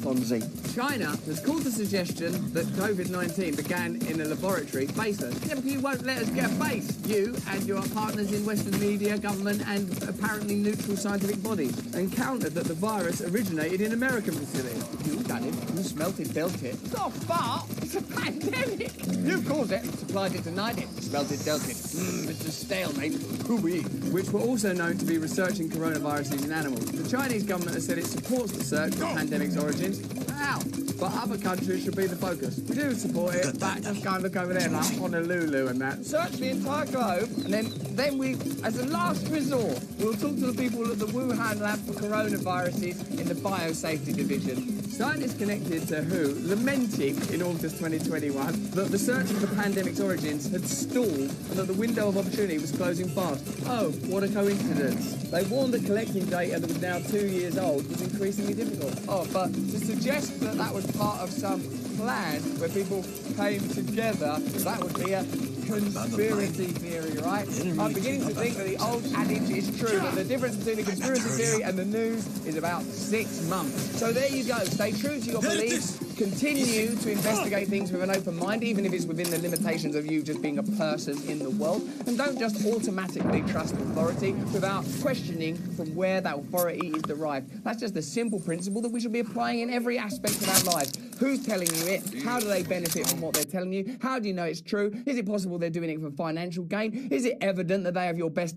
Fonzie. China has called the suggestion that COVID-19 began in a laboratory baseless. Yeah, because you won't let us get a base. You and your partners in Western media, government, and apparently neutral scientific bodies, and countered that the virus originated in American facilities. You done it. You smelt it, built it. It's not far. It's a pandemic. You caused it, supplied it, denied it. Smelt it, dealt it. It's a stalemate. Hooey. Which were also known to be researching coronaviruses in animals. The Chinese government has said it supports the search for the pandemic's origins. Wow. But other countries should be the focus. We do support it, but just go and look over there like Honolulu and that. Search the entire globe, and then we, as a last resort, we'll talk to the people at the Wuhan lab for coronaviruses in the biosafety division. Scientists connected to WHO lamented in August 2021 that the search for the pandemic's origins had stalled and that the window of opportunity was closing fast. Oh, what a coincidence. They warned that collecting data that was now 2 years old was increasingly difficult. Oh, but to suggest that that was part of some plan where people came together, that would be a conspiracy theory, right? I'm beginning to think that the old adage is true, that the difference between a conspiracy theory and the news is about 6 months. So there you go. Stay true to your beliefs. Continue to investigate things with an open mind, even if it's within the limitations of you just being a person in the world. And don't just automatically trust authority without questioning from where that authority is derived. That's just a simple principle that we should be applying in every aspect of our lives. Who's telling you it? How do they benefit from what they're telling you? How do you know it's true? Is it possible they're doing it for financial gain? Is it evident that they have your best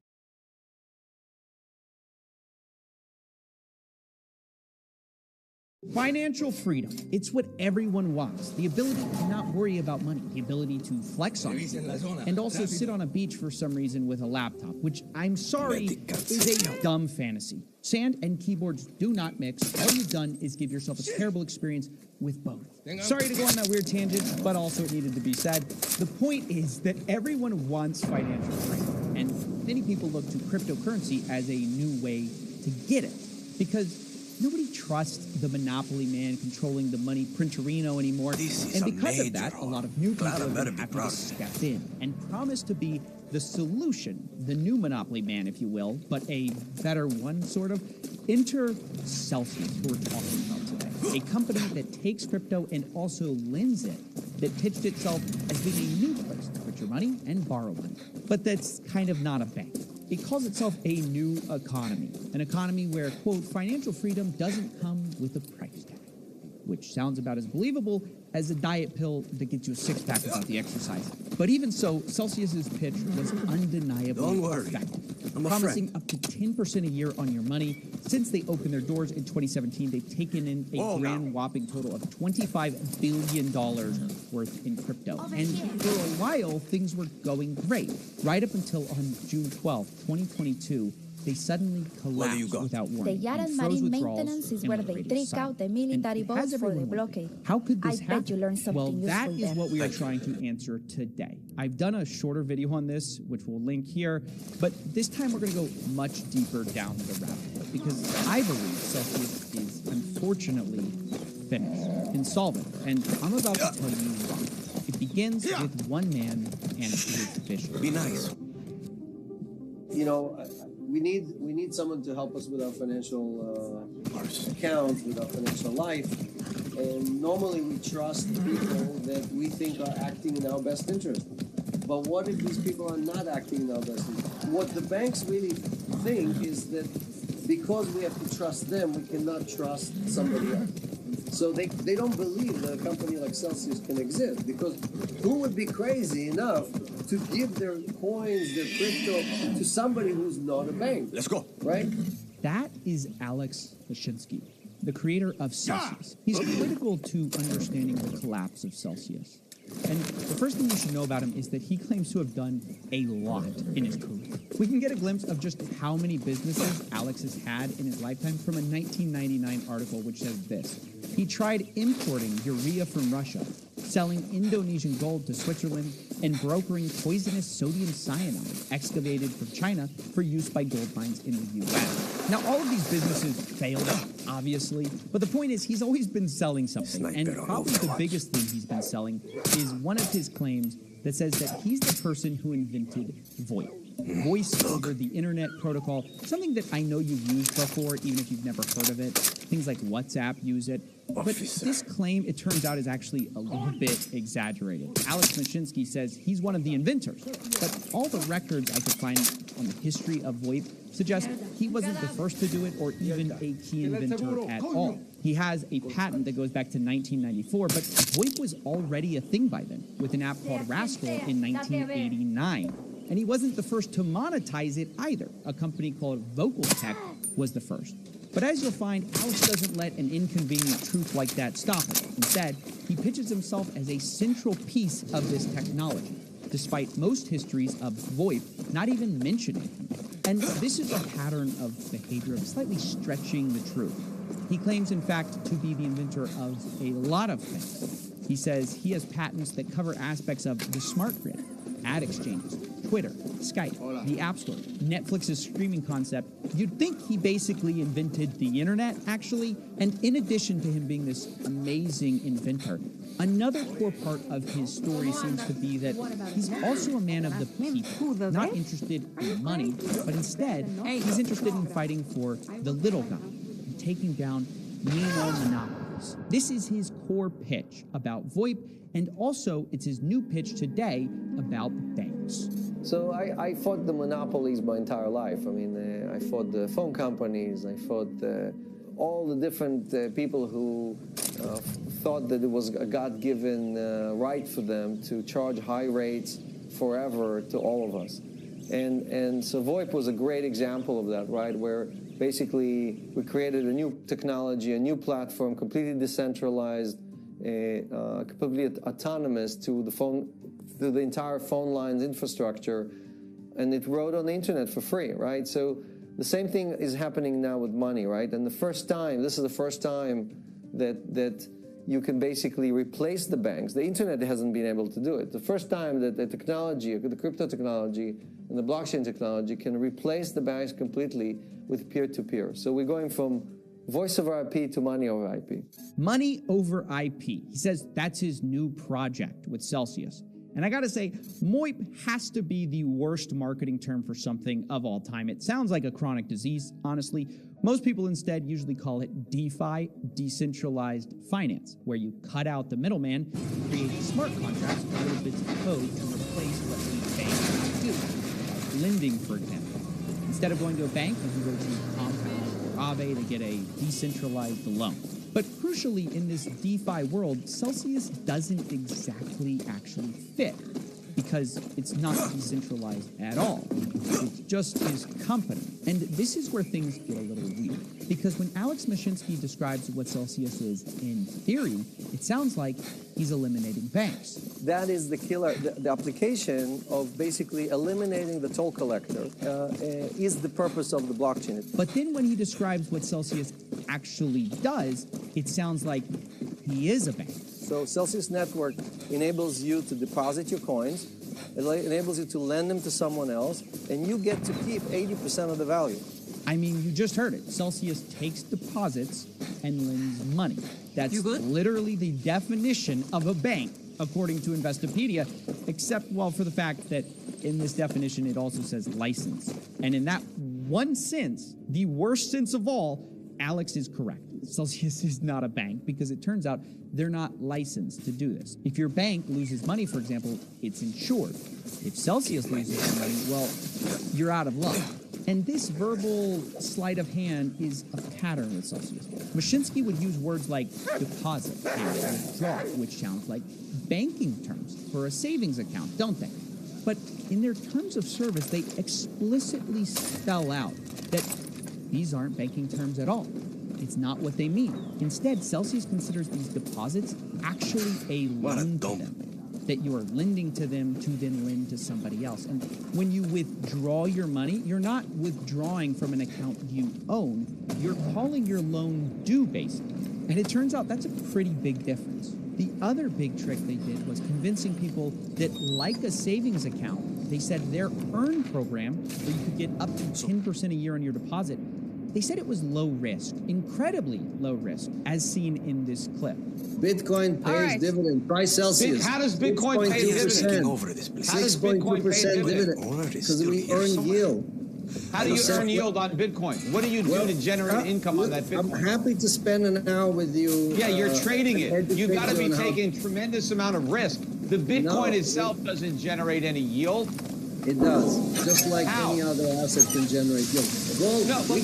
Financial freedom. It's what everyone wants. The ability to not worry about money. The ability to flex on it. And also sit on a beach for some reason with a laptop, which I'm sorry is a dumb fantasy. Sand and keyboards do not mix. All you've done is give yourself a terrible experience with both. Sorry to go on that weird tangent, but also it needed to be said. The point is that everyone wants financial freedom. And many people look to cryptocurrency as a new way to get it. Because nobody trusts the monopoly man controlling the money printerino anymore. And because of that, a lot of new people have been happy to step in and promise to be the solution, the new monopoly man, if you will, but a better one, sort of. Enter Celsius, who we're talking about today. A company that takes crypto and also lends it, that pitched itself as being a new place to put your money and borrow money. But that's kind of not a bank. It calls itself a new economy, an economy where, quote, financial freedom doesn't come with a price tag, which sounds about as believable as a diet pill that gets you a six-pack without the exercise. But even so, Celsius's pitch was undeniably effective, promising up to 10% a year on your money. Since they opened their doors in 2017, they've taken in a grand whopping total of $25 billion worth in crypto. And for a while, things were going great, right up until on June 12, 2022, they suddenly collapsed without warning. The Yara Marine Maintenance is where they take out the military boats for the blockade. How could this happen? I bet you learned something useful that is what we are trying to answer today. I've done a shorter video on this, which we'll link here, but this time we're going to go much deeper down the rabbit hole because I believe Celsius is unfortunately finished, insolvent, and I'm about to tell you why. It begins with one man and his vision. Be nice. You know, we need someone to help us with our financial accounts, with our financial life. And normally we trust people that we think are acting in our best interest. But what if these people are not acting in our best interest? What the banks really think is that because we have to trust them, we cannot trust somebody else. So they don't believe that a company like Celsius can exist, because who would be crazy enough to give their coins, their crypto, to somebody who's not a bank? Let's go. Right? That is Alex Mashinsky, the creator of Celsius. He's critical to understanding the collapse of Celsius. And the first thing you should know about him is that he claims to have done a lot in his career. We can get a glimpse of just how many businesses Alex has had in his lifetime from a 1999 article which says this. He tried importing urea from Russia, selling Indonesian gold to Switzerland, and brokering poisonous sodium cyanide excavated from China for use by gold mines in the U.S. Now, all of these businesses failed, obviously, but the point is he's always been selling something, and probably the biggest thing he's been selling is one of his claims that says that he's the person who invented VoIP. Voice over the internet protocol, something that I know you've used before, even if you've never heard of it. Things like WhatsApp use it. But this claim, it turns out, is actually a little bit exaggerated. Alex Mashinsky says he's one of the inventors, but all the records I could find on the history of VoIP suggest he wasn't the first to do it or even a key inventor at all. He has a patent that goes back to 1994, but VoIP was already a thing by then, with an app called Rascal in 1989. And he wasn't the first to monetize it either. A company called VocalTech was the first. But as you'll find, Alex doesn't let an inconvenient truth like that stop him. Instead, he pitches himself as a central piece of this technology, despite most histories of VoIP not even mentioning him. And this is a pattern of behavior of slightly stretching the truth. He claims, in fact, to be the inventor of a lot of things. He says he has patents that cover aspects of the smart grid, ad exchanges, Twitter, Skype, the App Store, Netflix's streaming concept. You'd think he basically invented the internet, actually. And in addition to him being this amazing inventor, another core part of his story seems to be that he's also a man of the people, not interested in money, but instead, he's interested in fighting for the little guy, and taking down neo-monopolies. This is his core pitch about VoIP, and also it's his new pitch today about banks. So I fought the monopolies my entire life. I mean, I fought the phone companies, I fought all the different people who thought that it was a God-given right for them to charge high rates forever to all of us. And so VoIP was a great example of that, right, where basically we created a new technology, a new platform, completely decentralized, completely autonomous to the entire phone lines infrastructure, and it rode on the internet for free, right? So the same thing is happening now with money, right? And this is the first time that you can basically replace the banks. The internet hasn't been able to do it. The first time that the technology, the crypto technology and the blockchain technology can replace the banks completely with peer-to-peer. So we're going from voice over IP to money over IP. Money over IP. He says that's his new project with Celsius. And I gotta say, MOIP has to be the worst marketing term for something of all time. It sounds like a chronic disease, honestly. Most people instead usually call it DeFi, decentralized finance, where you cut out the middleman and create smart contracts with little bits of code to replace what we banks do. Lending, for example. Instead of going to a bank, you can go to Compound or Aave to get a decentralized loan. But crucially, in this DeFi world, Celsius doesn't exactly actually fit, because it's not decentralized at all. It's just his company. And this is where things get a little weird, because when Alex Mashinsky describes what Celsius is in theory, it sounds like he's eliminating banks. That is the killer. The application of basically eliminating the toll collector is the purpose of the blockchain. But then when he describes what Celsius actually does, it sounds like he is a bank. So Celsius Network enables you to deposit your coins, it enables you to lend them to someone else, and you get to keep 80% of the value. I mean, you just heard it. Celsius takes deposits and lends money. That's literally the definition of a bank. according to Investopedia, except, well, for the fact that in this definition it also says license. And in that one sense, the worst sense of all, Alex is correct. Celsius is not a bank because it turns out they're not licensed to do this. If your bank loses money, for example, it's insured. If Celsius loses money, well, you're out of luck. And this verbal sleight of hand is a pattern with Celsius. Mashinsky would use words like deposit and withdraw, which sounds like banking terms for a savings account, don't they? But in their terms of service, they explicitly spell out that these aren't banking terms at all. It's not what they mean. Instead, Celsius considers these deposits actually a loan to them, that you are lending to them to then lend to somebody else. And when you withdraw your money, you're not withdrawing from an account you own. You're calling your loan due, basically. And it turns out that's a pretty big difference. The other big trick they did was convincing people that, like a savings account, they said their Earn program, where you could get up to 10% a year on your deposit, they said it was low risk, incredibly low risk, as seen in this clip. Bitcoin pays dividend. Try Celsius. How does Bitcoin pay dividend? 6.2% dividend. Because we earn yield. How do you earn yield on Bitcoin? What do you do to generate income on that Bitcoin? I'm happy to spend an hour with you. Yeah, you're trading it. You've got to be taking tremendous amount of risk. The Bitcoin itself doesn't generate any yield. It does, just like any other asset can generate yield. Gold, no, but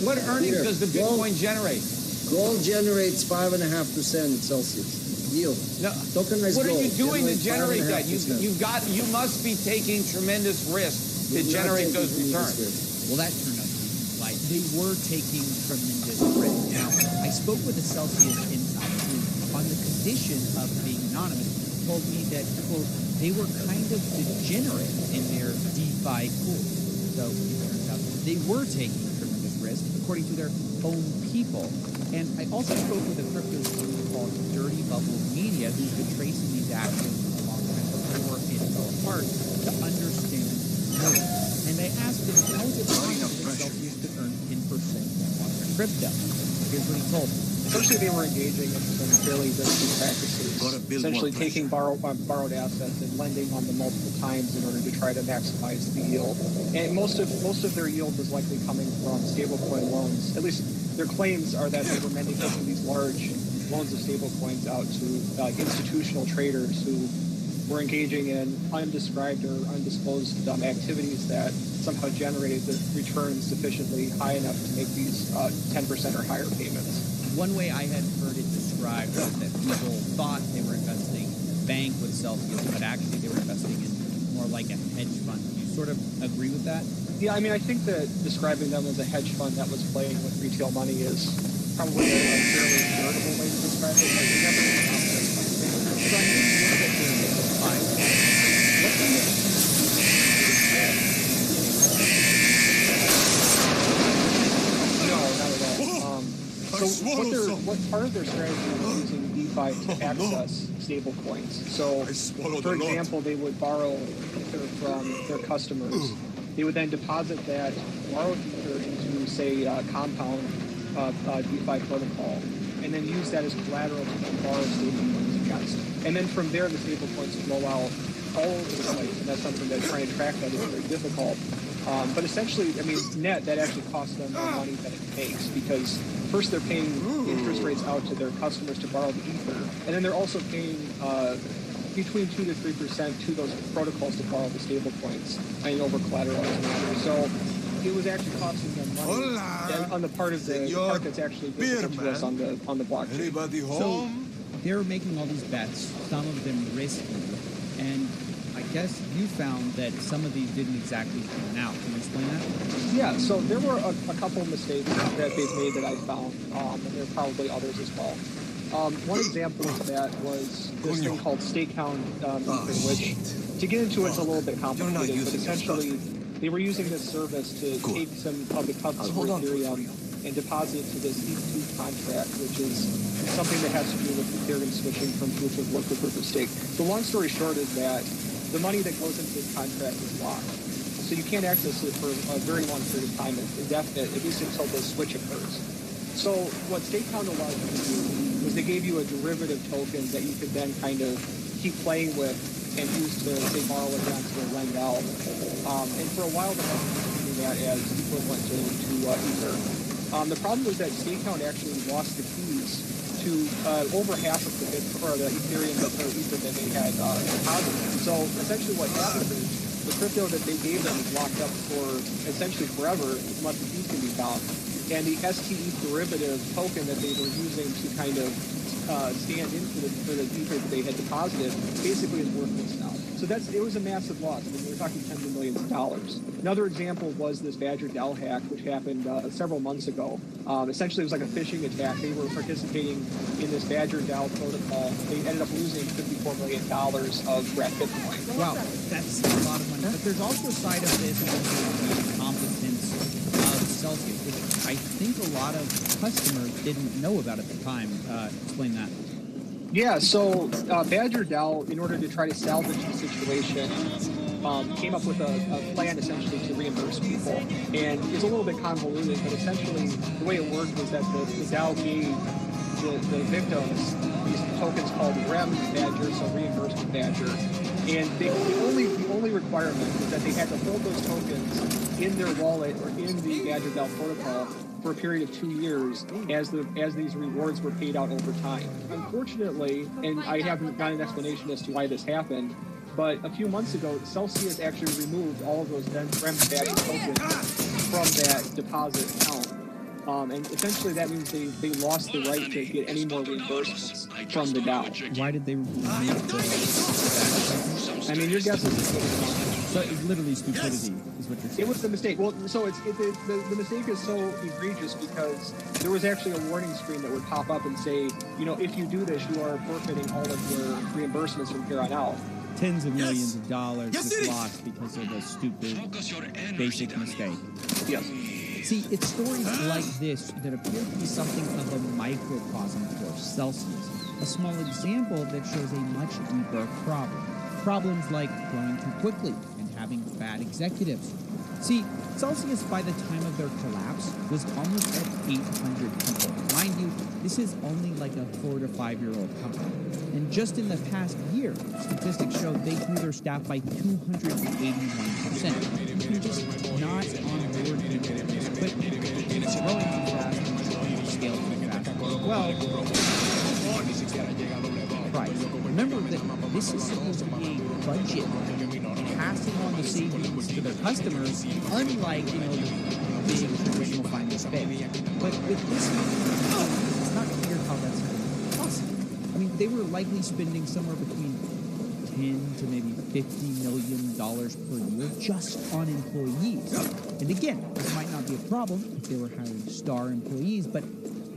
what earnings does the Bitcoin generate? Gold generates 5.5% at Celsius yield. No, tokenized what gold are you doing to generate that? 5.5%. You must be taking tremendous risk to generate those returns. Well, that turned out to be right. They were taking tremendous risk. Now, I spoke with a Celsius insider who, on the condition of being anonymous, told me that, quote, they were kind of degenerate in their DeFi pool. So it turns out they were taking tremendous risk, according to their own people. And I also spoke with a crypto group called Dirty Bubble Media, who's been tracing these actions a long time before it fell apart to understand more. And I asked him, how is it possible that Celsius could earn 10% on their crypto? Here's what he told me. Essentially, they were engaging in some fairly risky practices, essentially taking borrowed assets and lending on them multiple times in order to try to maximize the yield. And most of their yield was likely coming from stablecoin loans. At least their claims are that they were making these large loans of stablecoins out to institutional traders who were engaging in undescribed or undisclosed activities that somehow generated the returns sufficiently high enough to make these 10% or higher payments. One way I had heard it described was that people thought they were investing in a bank with Celsius, but actually they were investing in more like a hedge fund. Do you sort of agree with that? Yeah, I mean, I think that describing them as a hedge fund that was playing with retail money is probably a fairly charitable way to describe it. Like, it never so I need to look at So what part of their strategy is using DeFi to access stable coins. So, for example, they would borrow Ether from their customers. They would then deposit that borrowed Ether into, say, Compound DeFi protocol, and then use that as collateral to then borrow stable coins against. And then from there, the stable coins flow out all over the place, and that's something that trying to track that is very difficult. But essentially, I mean, net, that actually costs them more money than it makes, because first they're paying interest rates out to their customers to borrow the Ether, and then they're also paying between 2 to 3% to those protocols to borrow the stable coins and over collateralized manner. So it was actually costing them money on the part of the part that's actually visible to us on the blockchain. Anybody home? So they're making all these bets, some of them risky, and I guess you found that some of these didn't exactly pan out. Can you explain that? Yeah, so there were a couple of mistakes that they've made that I found, and there are probably others as well. One example of that was this thing called Stakehound, which, to get into it's a little bit complicated, but essentially they were using this service to take some of the customer Ethereum and deposit it to this ETH2 contract, which is something that has to do with Ethereum switching from proof of work to proof of stake. The long story short is that the money that goes into this contract is locked. So you can't access it for a very long period of time, indefinite, at least until the switch occurs. So what Stakehound allowed you to do was is they gave you a derivative token that you could then kind of keep playing with and use to, say, borrow against or lend out. And for a while, the market was using that as equivalent to Ether. The problem was that Stakeout actually lost the keys to over half of the Ethereum or Ether that they had deposited. So essentially what happened is the crypto that they gave them is locked up for essentially forever unless the keys can be found. And the STE derivative token that they were using to kind of stand in for the Ether that they had deposited basically is worthless now. So it was a massive loss. I mean, we're talking tens of millions of dollars. Another example was this Badger DAO hack, which happened several months ago. Essentially, it was like a phishing attack. They were participating in this Badger DAO protocol. They ended up losing $54 million of wrapped Bitcoin. Wow, that's a lot of money. But there's also a side of this in terms of the competence of Celsius, which I think a lot of customers didn't know about at the time. Explain that. Yeah, so Badger DAO, in order to try to salvage the situation, came up with a plan essentially to reimburse people. And it's a little bit convoluted, but essentially the way it worked was that the DAO gave the victims these tokens called REM Badger, so reimbursement Badger. And the only requirement was that they had to hold those tokens in their wallet or in the Badger DAO protocol for a period of 2 years as these rewards were paid out over time. Unfortunately, and I haven't got an explanation as to why this happened, but a few months ago, Celsius actually removed all of those REM Badger tokens from that deposit account. And essentially that means they lost the right to get any more reimbursements from the DAO. Why did they remove the I mean, your guess is as good as mine. So it's literally stupidity, is what you're saying. It was the mistake. Well, so the mistake is so egregious because there was actually a warning screen that would pop up and say, you know, if you do this, you are forfeiting all of your reimbursements from here on out. Tens of millions of dollars just lost because of a stupid, basic mistake. Yes. See, it's stories like this that appear to be something of a microcosm for Celsius, a small example that shows a much deeper problem. Problems like growing too quickly and having bad executives. See, Celsius, by the time of their collapse, was almost at 800 people. Mind you, this is only like a 4 to 5 year old company. And just in the past year, statistics show they grew their staff by 281%. You can just not onboard people this quickly. It's growing too fast and scale too fast. Well, price. Remember that this is supposed to be a budget passing on the savings to their customers, unlike, the big traditional finance bank. But with this, it's not clear how that's possible. I mean, they were likely spending somewhere between $10 to maybe $50 million per year just on employees. And again, this might not be a problem if they were hiring star employees, but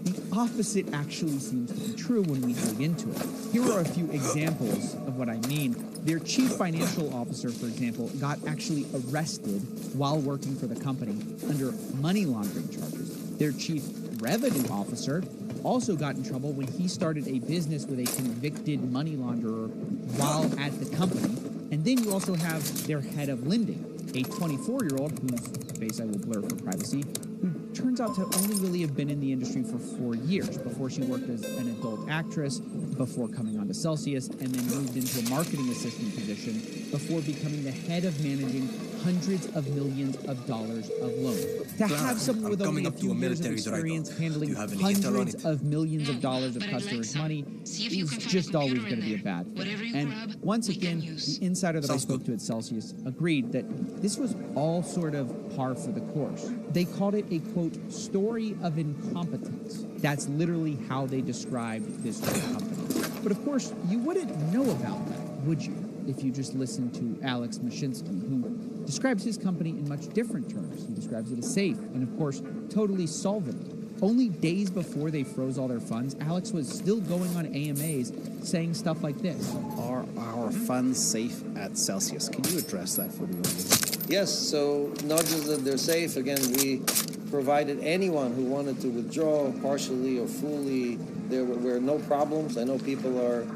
the opposite actually seems to be true when we dig into it. Here are a few examples of what I mean. Their chief financial officer, for example, got actually arrested while working for the company under money laundering charges. Their chief revenue officer also got in trouble when he started a business with a convicted money launderer while at the company. And then you also have their head of lending, a 24-year-old whose face I will blur for privacy, who turns out to only really have been in the industry for 4 years before she worked as an adult actress, before coming on to Celsius, and then moved into a marketing assistant position before becoming the head of managing hundreds of millions of dollars of loans. To have someone with only a few years of experience handling hundreds of millions of dollars of customers' money is just always going to be a bad thing. And once again, the insider that I spoke to at Celsius agreed that this was all sort of par for the course. They called it a, quote, story of incompetence. That's literally how they described this whole company. But of course, you wouldn't know about that, would you, if you just listened to Alex Mashinsky, who describes his company in much different terms. He describes it as safe and, of course, totally solvent. Only days before they froze all their funds, Alex was still going on AMAs saying stuff like this. Are our funds safe at Celsius? Can you address that for the audience? Yes, so not just that they're safe. Again, we provided anyone who wanted to withdraw partially or fully. There were no problems. I know people are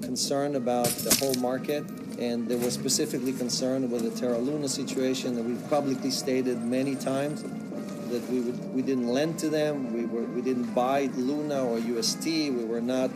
concerned about the whole market, and they were specifically concerned with the Terra Luna situation that we've publicly stated many times. that we didn't lend to them. We didn't buy Luna or UST. We were not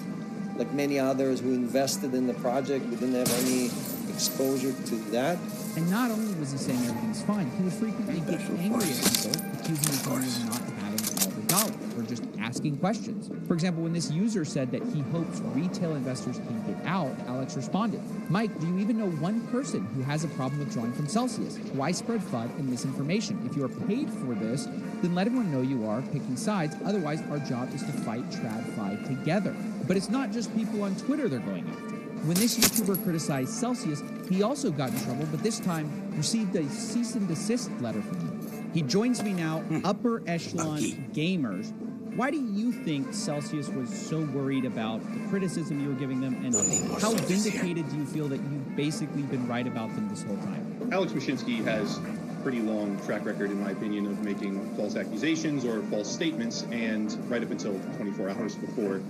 like many others who invested in the project. We didn't have any exposure to that. And not only was he saying everything's fine, he would frequently get angry at people, accusing his owners of not having all the dollars or just asking questions. For example, when this user said that he hopes retail investors can get out, Alex responded, "Mike, do you even know one person who has a problem withdrawing from Celsius? Why spread FUD and misinformation? If you are paid for this, then let everyone know you are picking sides. Otherwise, our job is to fight TradFi together." But it's not just people on Twitter they're going after. When this YouTuber criticized Celsius, he also got in trouble, but this time received a cease and desist letter from him. He joins me now, Upper Echelon Gamers. Why do you think Celsius was so worried about the criticism you were giving them, and how vindicated do you feel that you've basically been right about them this whole time? Alex Mashinsky has a pretty long track record, in my opinion, of making false accusations or false statements, and right up until 24 hours before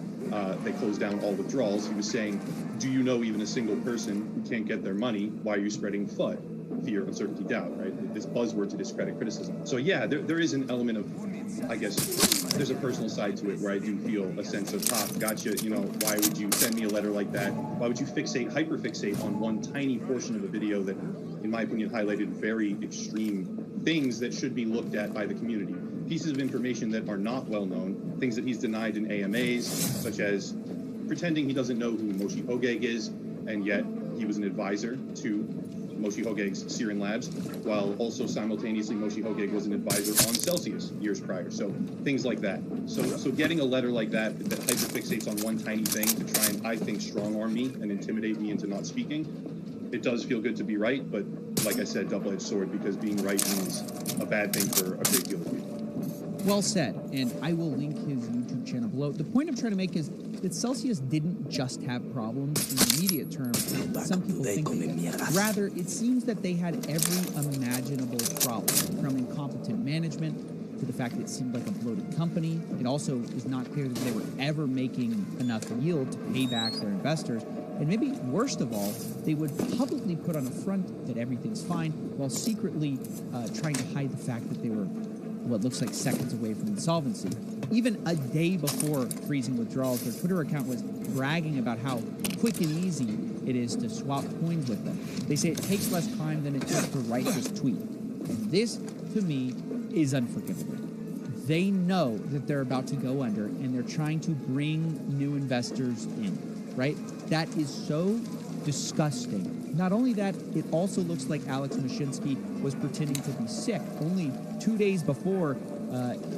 they closed down all withdrawals, he was saying, do you know even a single person who can't get their money? Why are you spreading FUD? Fear, uncertainty, doubt, right? This buzzword to discredit criticism. So yeah, there is an element of, I guess, there's a personal side to it where I do feel a sense of, gotcha, you know, why would you send me a letter like that? Why would you hyperfixate on one tiny portion of a video that, in my opinion, highlighted very extreme things that should be looked at by the community? Pieces of information that are not well known, things that he's denied in AMAs, such as pretending he doesn't know who Moshe Hogeg is, and yet he was an advisor to Moshe Hogeg's Siren Labs, while also simultaneously Moshe Hogeg was an advisor on Celsius years prior. So things like that. So getting a letter like that hyperfixates on one tiny thing to try and, I think, strong-arm me and intimidate me into not speaking, it does feel good to be right, but like I said, double-edged sword, because being right means a bad thing for a great deal of people. Well said, and I will link his YouTube channel below. The point I'm trying to make is that Celsius didn't just have problems in the immediate term. Some people think they did. Rather, it seems that they had every imaginable problem, from incompetent management to the fact that it seemed like a bloated company. It also is not clear that they were ever making enough yield to pay back their investors. And maybe worst of all, they would publicly put on a front that everything's fine, while secretly trying to hide the fact that they were what looks like seconds away from insolvency. Even a day before freezing withdrawals, their Twitter account was bragging about how quick and easy it is to swap coins with them. They say it takes less time than it took to write this tweet. And this, to me, is unforgivable. They know that they're about to go under, and they're trying to bring new investors in, right? That is so disgusting. Not only that, it also looks like Alex Mashinsky was pretending to be sick. Only 2 days before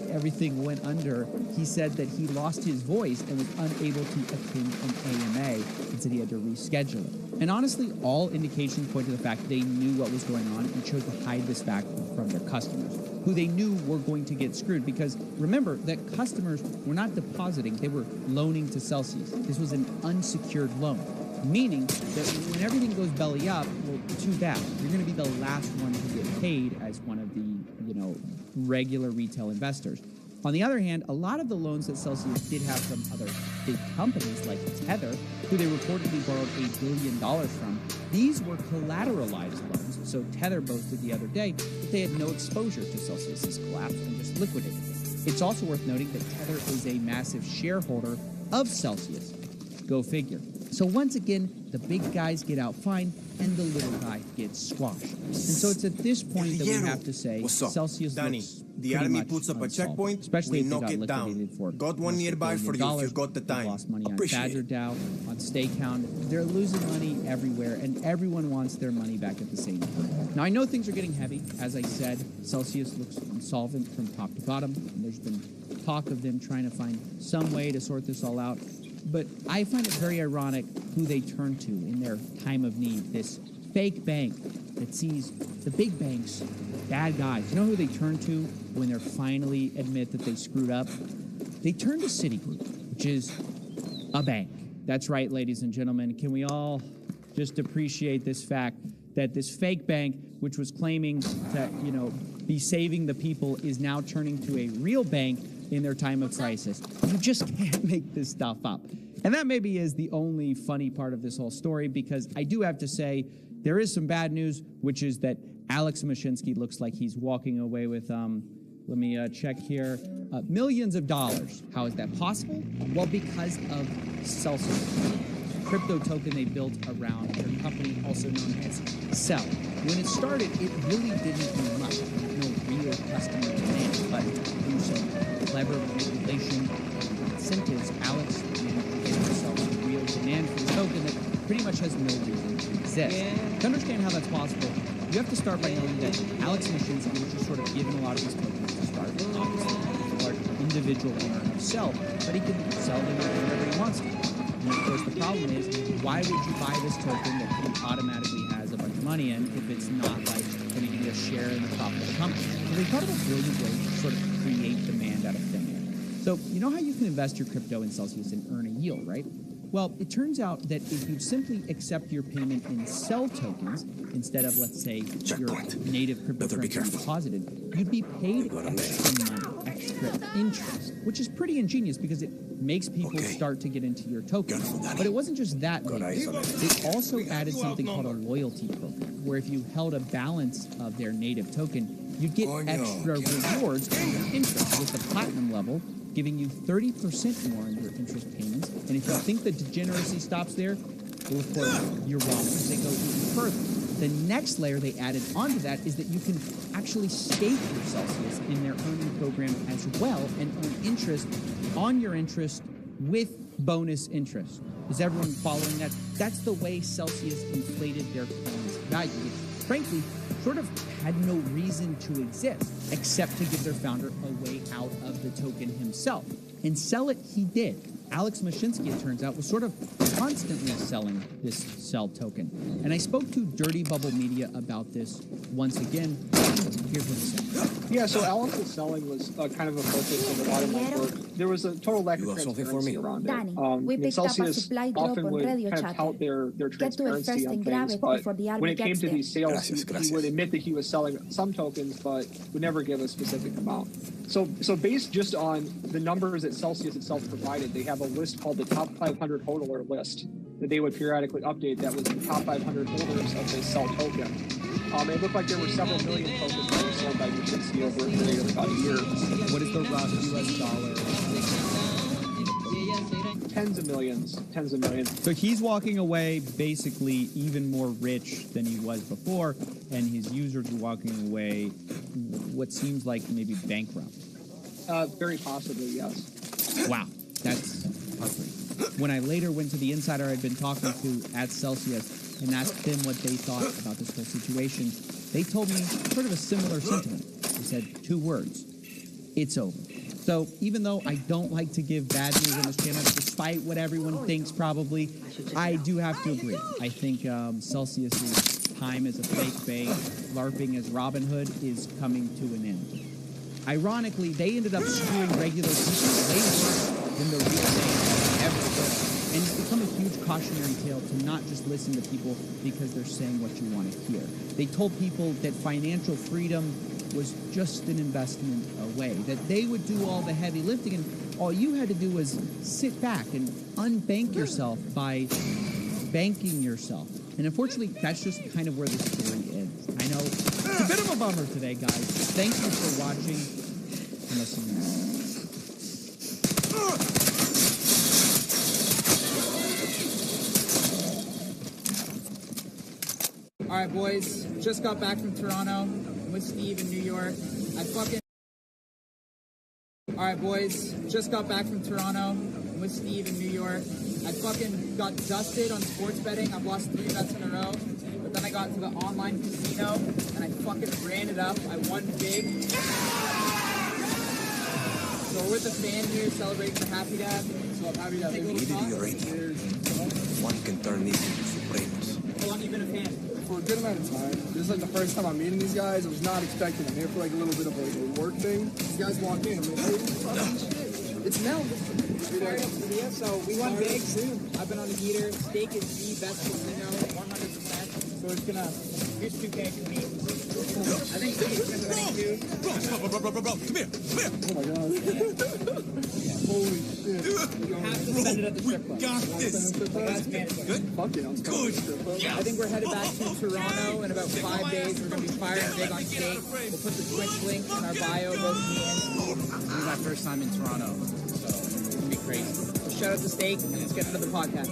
everything went under, he said that he lost his voice and was unable to attend an AMA and said he had to reschedule it. And honestly, all indications point to the fact they knew what was going on and chose to hide this fact from their customers, who they knew were going to get screwed. Because remember that customers were not depositing, they were loaning to Celsius. This was an unsecured loan. Meaning that when everything goes belly up, well, too bad. You're going to be the last one to get paid as one of the, regular retail investors. On the other hand, a lot of the loans that Celsius did have from other big companies like Tether, who they reportedly borrowed $1 billion from, these were collateralized loans. So Tether boasted the other day that they had no exposure to Celsius's collapse and just liquidated it. It's also worth noting that Tether is a massive shareholder of Celsius. Go figure. So once again, the big guys get out fine and the little guy gets squashed. And so it's at this point that we have to say Celsius Danny, looks the army puts up a checkpoint, especially we if they knock got it down. liquidated for Got one nearby for you if you got the time. They've lost money on Appreciate Badger DAO, on Stakehound. They're losing money everywhere, and everyone wants their money back at the same time. Now, I know things are getting heavy. As I said, Celsius looks insolvent from top to bottom, and there's been talk of them trying to find some way to sort this all out. But I find it very ironic who they turn to in their time of need, this fake bank that sees the big banks, bad guys. You know who they turn to when they finally admit that they screwed up? They turn to Citigroup, which is a bank. That's right, ladies and gentlemen. Can we all just appreciate this fact that this fake bank, which was claiming to, be saving the people, is now turning to a real bank in their time of crisis. You just can't make this stuff up. And that maybe is the only funny part of this whole story, because I do have to say there is some bad news, which is that Alex Mashinsky looks like he's walking away with Let me check here. Millions of dollars. How is that possible? Well, because of Celsius, a crypto token they built around their company, also known as Cell. When it started, it really didn't do much. No real customer demand, but through some clever manipulation and incentives, Alex managed to get himself a real demand for the token that pretty much has no reason to exist. To understand how that's possible, you have to start by knowing that Alex Mashinsky was just sort of given a lot of these tokens to start. Obviously, he's a large individual owner himself, but he can sell them whenever he wants to. And of course, the problem is, why would you buy this token that he automatically has a bunch of money in if it's not like going to give you a share in the profit of the company? So they thought of a brilliant way to sort of create demand out of thin air. So you know how you can invest your crypto in Celsius and earn a yield, right? Well, it turns out that if you simply accept your payment in Cell tokens instead of, let's say, your native cryptocurrency deposited, you'd be paid extra money, extra interest, which is pretty ingenious because it makes people start to get into your token. But it wasn't just that. They also added something called a loyalty program, where if you held a balance of their native token, you'd get extra rewards for your interest with the platinum level, giving you 30% more in your interest payments. And if you think the degeneracy stops there, well, of course, you're wrong, because they go even further. The next layer they added onto that is that you can actually stake your Celsius in their earning program as well and earn interest on your interest with bonus interest. Is everyone following that? That's the way Celsius inflated their coin's value, which, frankly, sort of had no reason to exist, except to give their founder a way out of the token himself. And sell it he did. Alex Mashinsky, it turns out, was sort of constantly selling this Cell token. And I spoke to Dirty Bubble Media about this once again. Here's what he said. Yeah, so Alex's selling was kind of a focus of a lot of my work. There was a total lack of transparency around it. Celsius often would kind of tout their transparency on things, but when it came to these sales, he would admit that he was selling some tokens, but would never give a specific amount. So based just on the numbers that Celsius itself provided, they have a list called the Top 500 Hodler list that they would periodically update. That was the top 500 holders of this Cell token. It looked like there were several million tokens that were sold by Mashinsky over a period of about a year. What is the rough US dollar? Tens of millions. So he's walking away basically even more rich than he was before, and his users are walking away what seems like maybe bankrupt. Very possibly, yes. Wow, that's ugly. When I later went to the insider I'd been talking to at Celsius and asked them what they thought about this whole situation, they told me sort of a similar sentiment. They said 2 words: it's over. So even though I don't like to give bad news on this channel, despite what everyone thinks probably, I do have to agree. I think Celsius's time as a fake bait, LARPing as Robin Hood, is coming to an end. Ironically, they ended up screwing regular people way worse than the real thing ever could. And it's become a huge cautionary tale to not just listen to people because they're saying what you want to hear. They told people that financial freedom was just an investment away, that they would do all the heavy lifting, and all you had to do was sit back and unbank yourself by banking yourself. And unfortunately, that's just kind of where the story ends. I know it's a bit of a bummer today, guys. Thank you for watching and listening. All right, boys, just got back from Toronto. I'm with Steve in New York. All right, boys, just got back from Toronto. I'm with Steve in New York. I fucking got dusted on sports betting. I've lost 3 bets in a row. But then I got to the online casino, and I fucking ran it up. I won big. So we're with the fan here celebrating the Happy Dad. So I'm happy to take a little talk. One can turn these into Supremos. How long have you been a fan? For a good amount of time. This is like the first time I'm meeting these guys. I was not expecting them here for like a little bit of a work thing. These guys walked in. I'm like, hey, fucking shit. It's Mel. So we won big. I've been on the heater. Steak is the best casino, 100%. So it's gonna. Here's 2K for me. I think Steve's gonna win too. Bro, come here. Oh my god. Holy shit. You have to spend it at the strip club. Got this. That's mandatory. Fuck it, I'm Good. I think we're headed back to Toronto in about 5 days. We're gonna be firing big on skate. We'll put the Twitch link in our bio, both me and Steve. This is my first time in Toronto, so it's gonna be crazy. So shout out to Steak, and let's get into the podcast.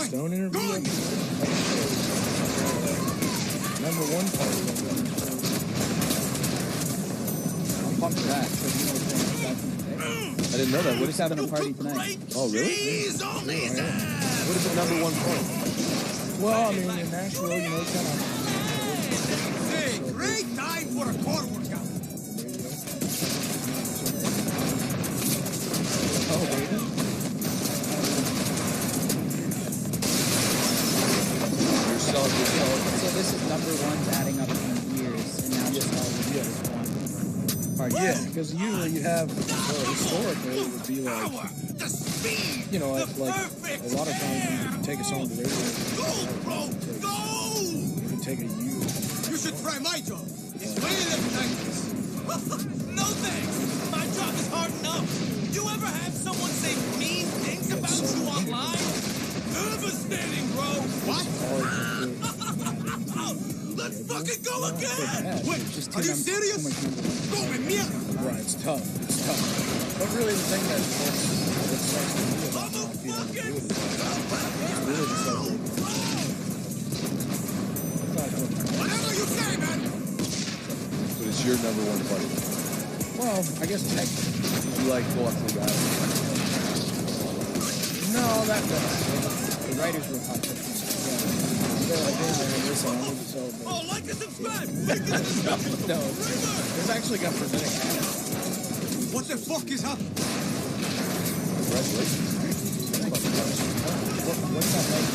Stone interview. Number one party. I'm pumped for that. I didn't know that. What is having a party tonight? Oh, really? What is the number one point? Well, I mean, in Nashville, you know, kind of. Hey, great time for a core workout. Oh, baby. So this is number one's adding up in years, and now just all we do is one party. Yeah, because usually you have, historically, it would be like, you know, like a lot of times you can take a song to radio. You can take a year. You should try my job. It's way less like this. No thanks. My job is hard enough. You ever have someone say mean things about you online? Devastating, bro. What? Let's fucking go again! Wait, are you serious? Go, mierda! Right, it's tough. It's tough. But really, the thing that sucks to me about not being able to do it is really the whatever you say, man! But it's your number one party. Well, I guess technically. You like walking guys? No, that does. The writers were popular. They're like, hey man, listen, I need to celebrate. Oh, like and subscribe! No, it's actually got presenting ads. What the fuck is up? Congratulations. What's that like?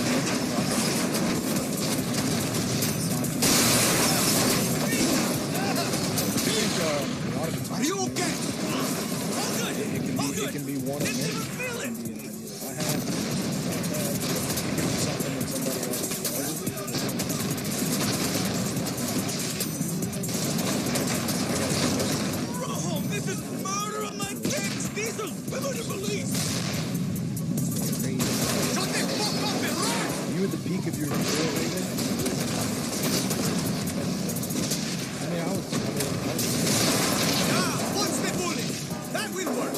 Are you okay? It can be one of many. I have something that somebody else is This is murder on my kicks! These are women to police! Shut the fuck up and run! You at the peak of your career, David? I mean, I was What's the bully? That will work.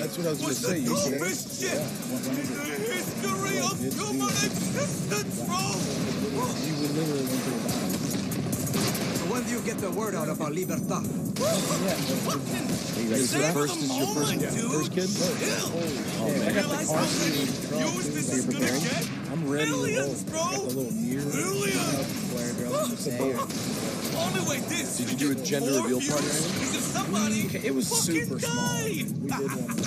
That's what I was going to say. You see shit. Yeah. History of human existence, bro! You would literally went through that. So when do you get the word out about libertad? Is this your first kid? First kid? Oh, man. I got the car seat in the truck. So you're preparing? I'm ready to roll. I got the little mirror. Only way this. Did you do a gender reveal party or anything? It was super small. We did one.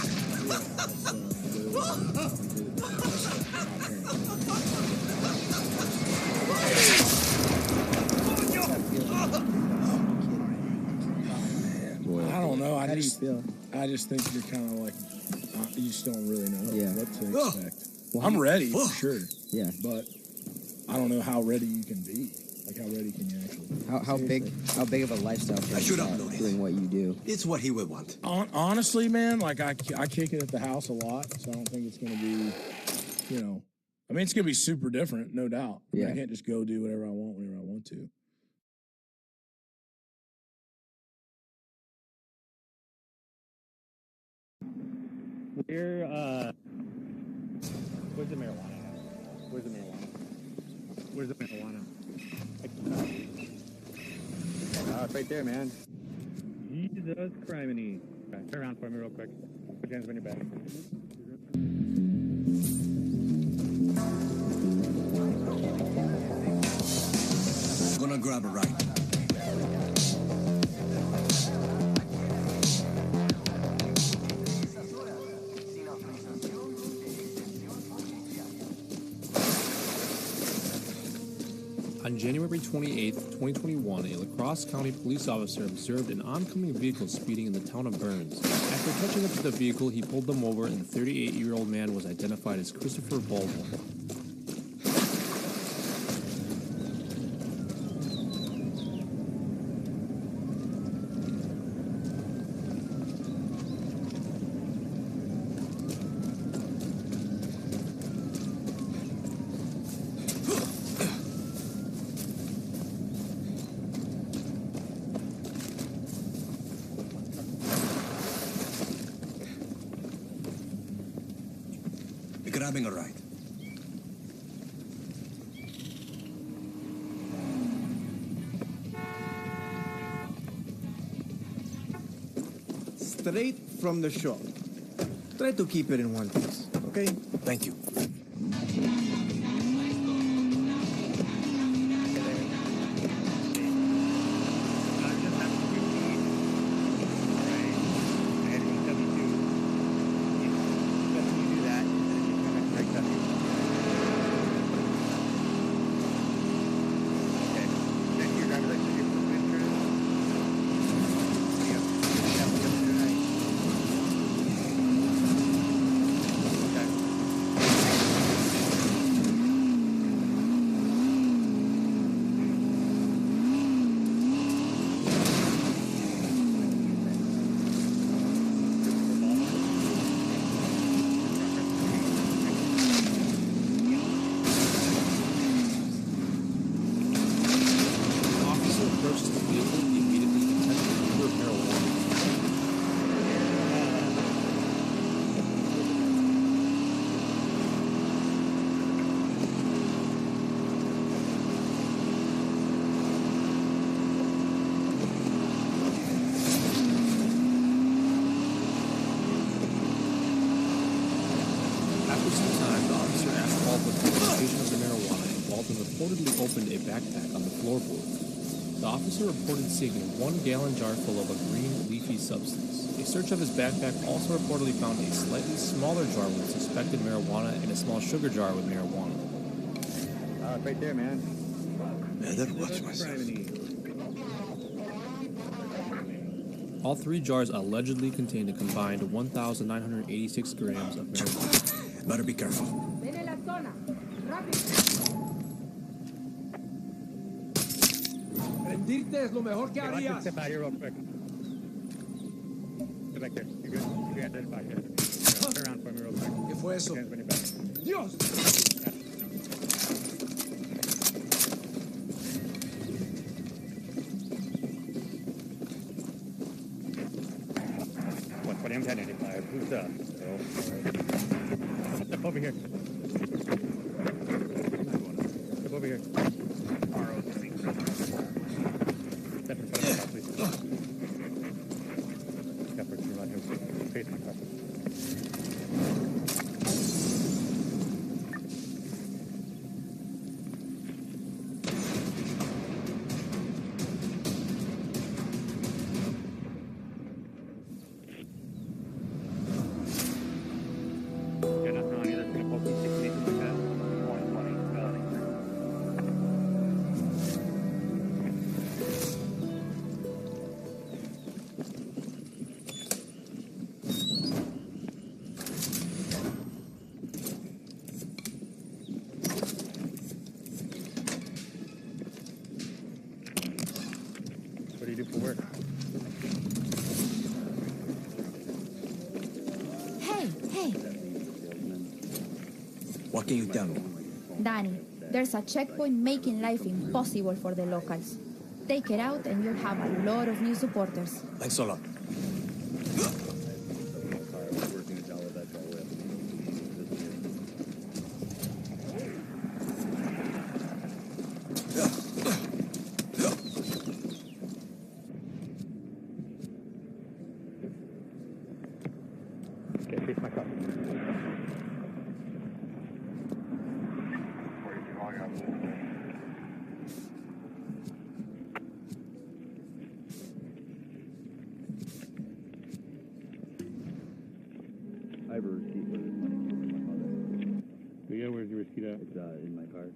I don't know. How do you feel? I just think you're kind of like, you just don't really know what to expect. Well, I'm ready for sure. Yeah. But I don't know how ready you can be. Like, how ready can you actually be? How big of a lifestyle change is that, doing what you do? It's what he would want. Honestly, man, like, I kick it at the house a lot, so I don't think it's going to be, you know, I mean, it's going to be super different, no doubt. I mean, I can't just go do whatever I want whenever I want to. Where's the marijuana? Where's the marijuana? Where's the marijuana? It's right there, man. Jesus criminy. Okay, turn around for me real quick. Put your hands on your back. I'm gonna grab a ride. On January 28, 2021, a La Crosse County police officer observed an oncoming vehicle speeding in the town of Burns. After catching up to the vehicle, he pulled them over, and the 38-year-old man was identified as Christopher Baldwin. Grabbing a ride. Straight from the shop. Try to keep it in one piece, okay? Thank you. Opened a backpack on the floorboard. The officer reported seeing a 1-gallon jar full of a green leafy substance. A search of his backpack also reportedly found a slightly smaller jar with suspected marijuana and a small sugar jar with marijuana. Right there, man. Better watch myself. All 3 jars allegedly contained a combined 1,986 grams of marijuana. Better be careful. Rendirte es lo mejor que harías. Step out here real quick. Get back there. You're good. You're good. Turn back here. Turn around for me real quick. ¿Qué fue eso? Dios! What's 1085? Who's up? Step over here. Step over here. Step in front of the car, please. Step for you right here. Face my car. do you do for work? Hey. What can you tell me? Danny, there's a checkpoint making life impossible for the locals. Take it out and you'll have a lot of new supporters. Thanks a lot. Okay, face my car. I have a receipt for this money from my mother. Yeah, where's your receipt at? It's in my car.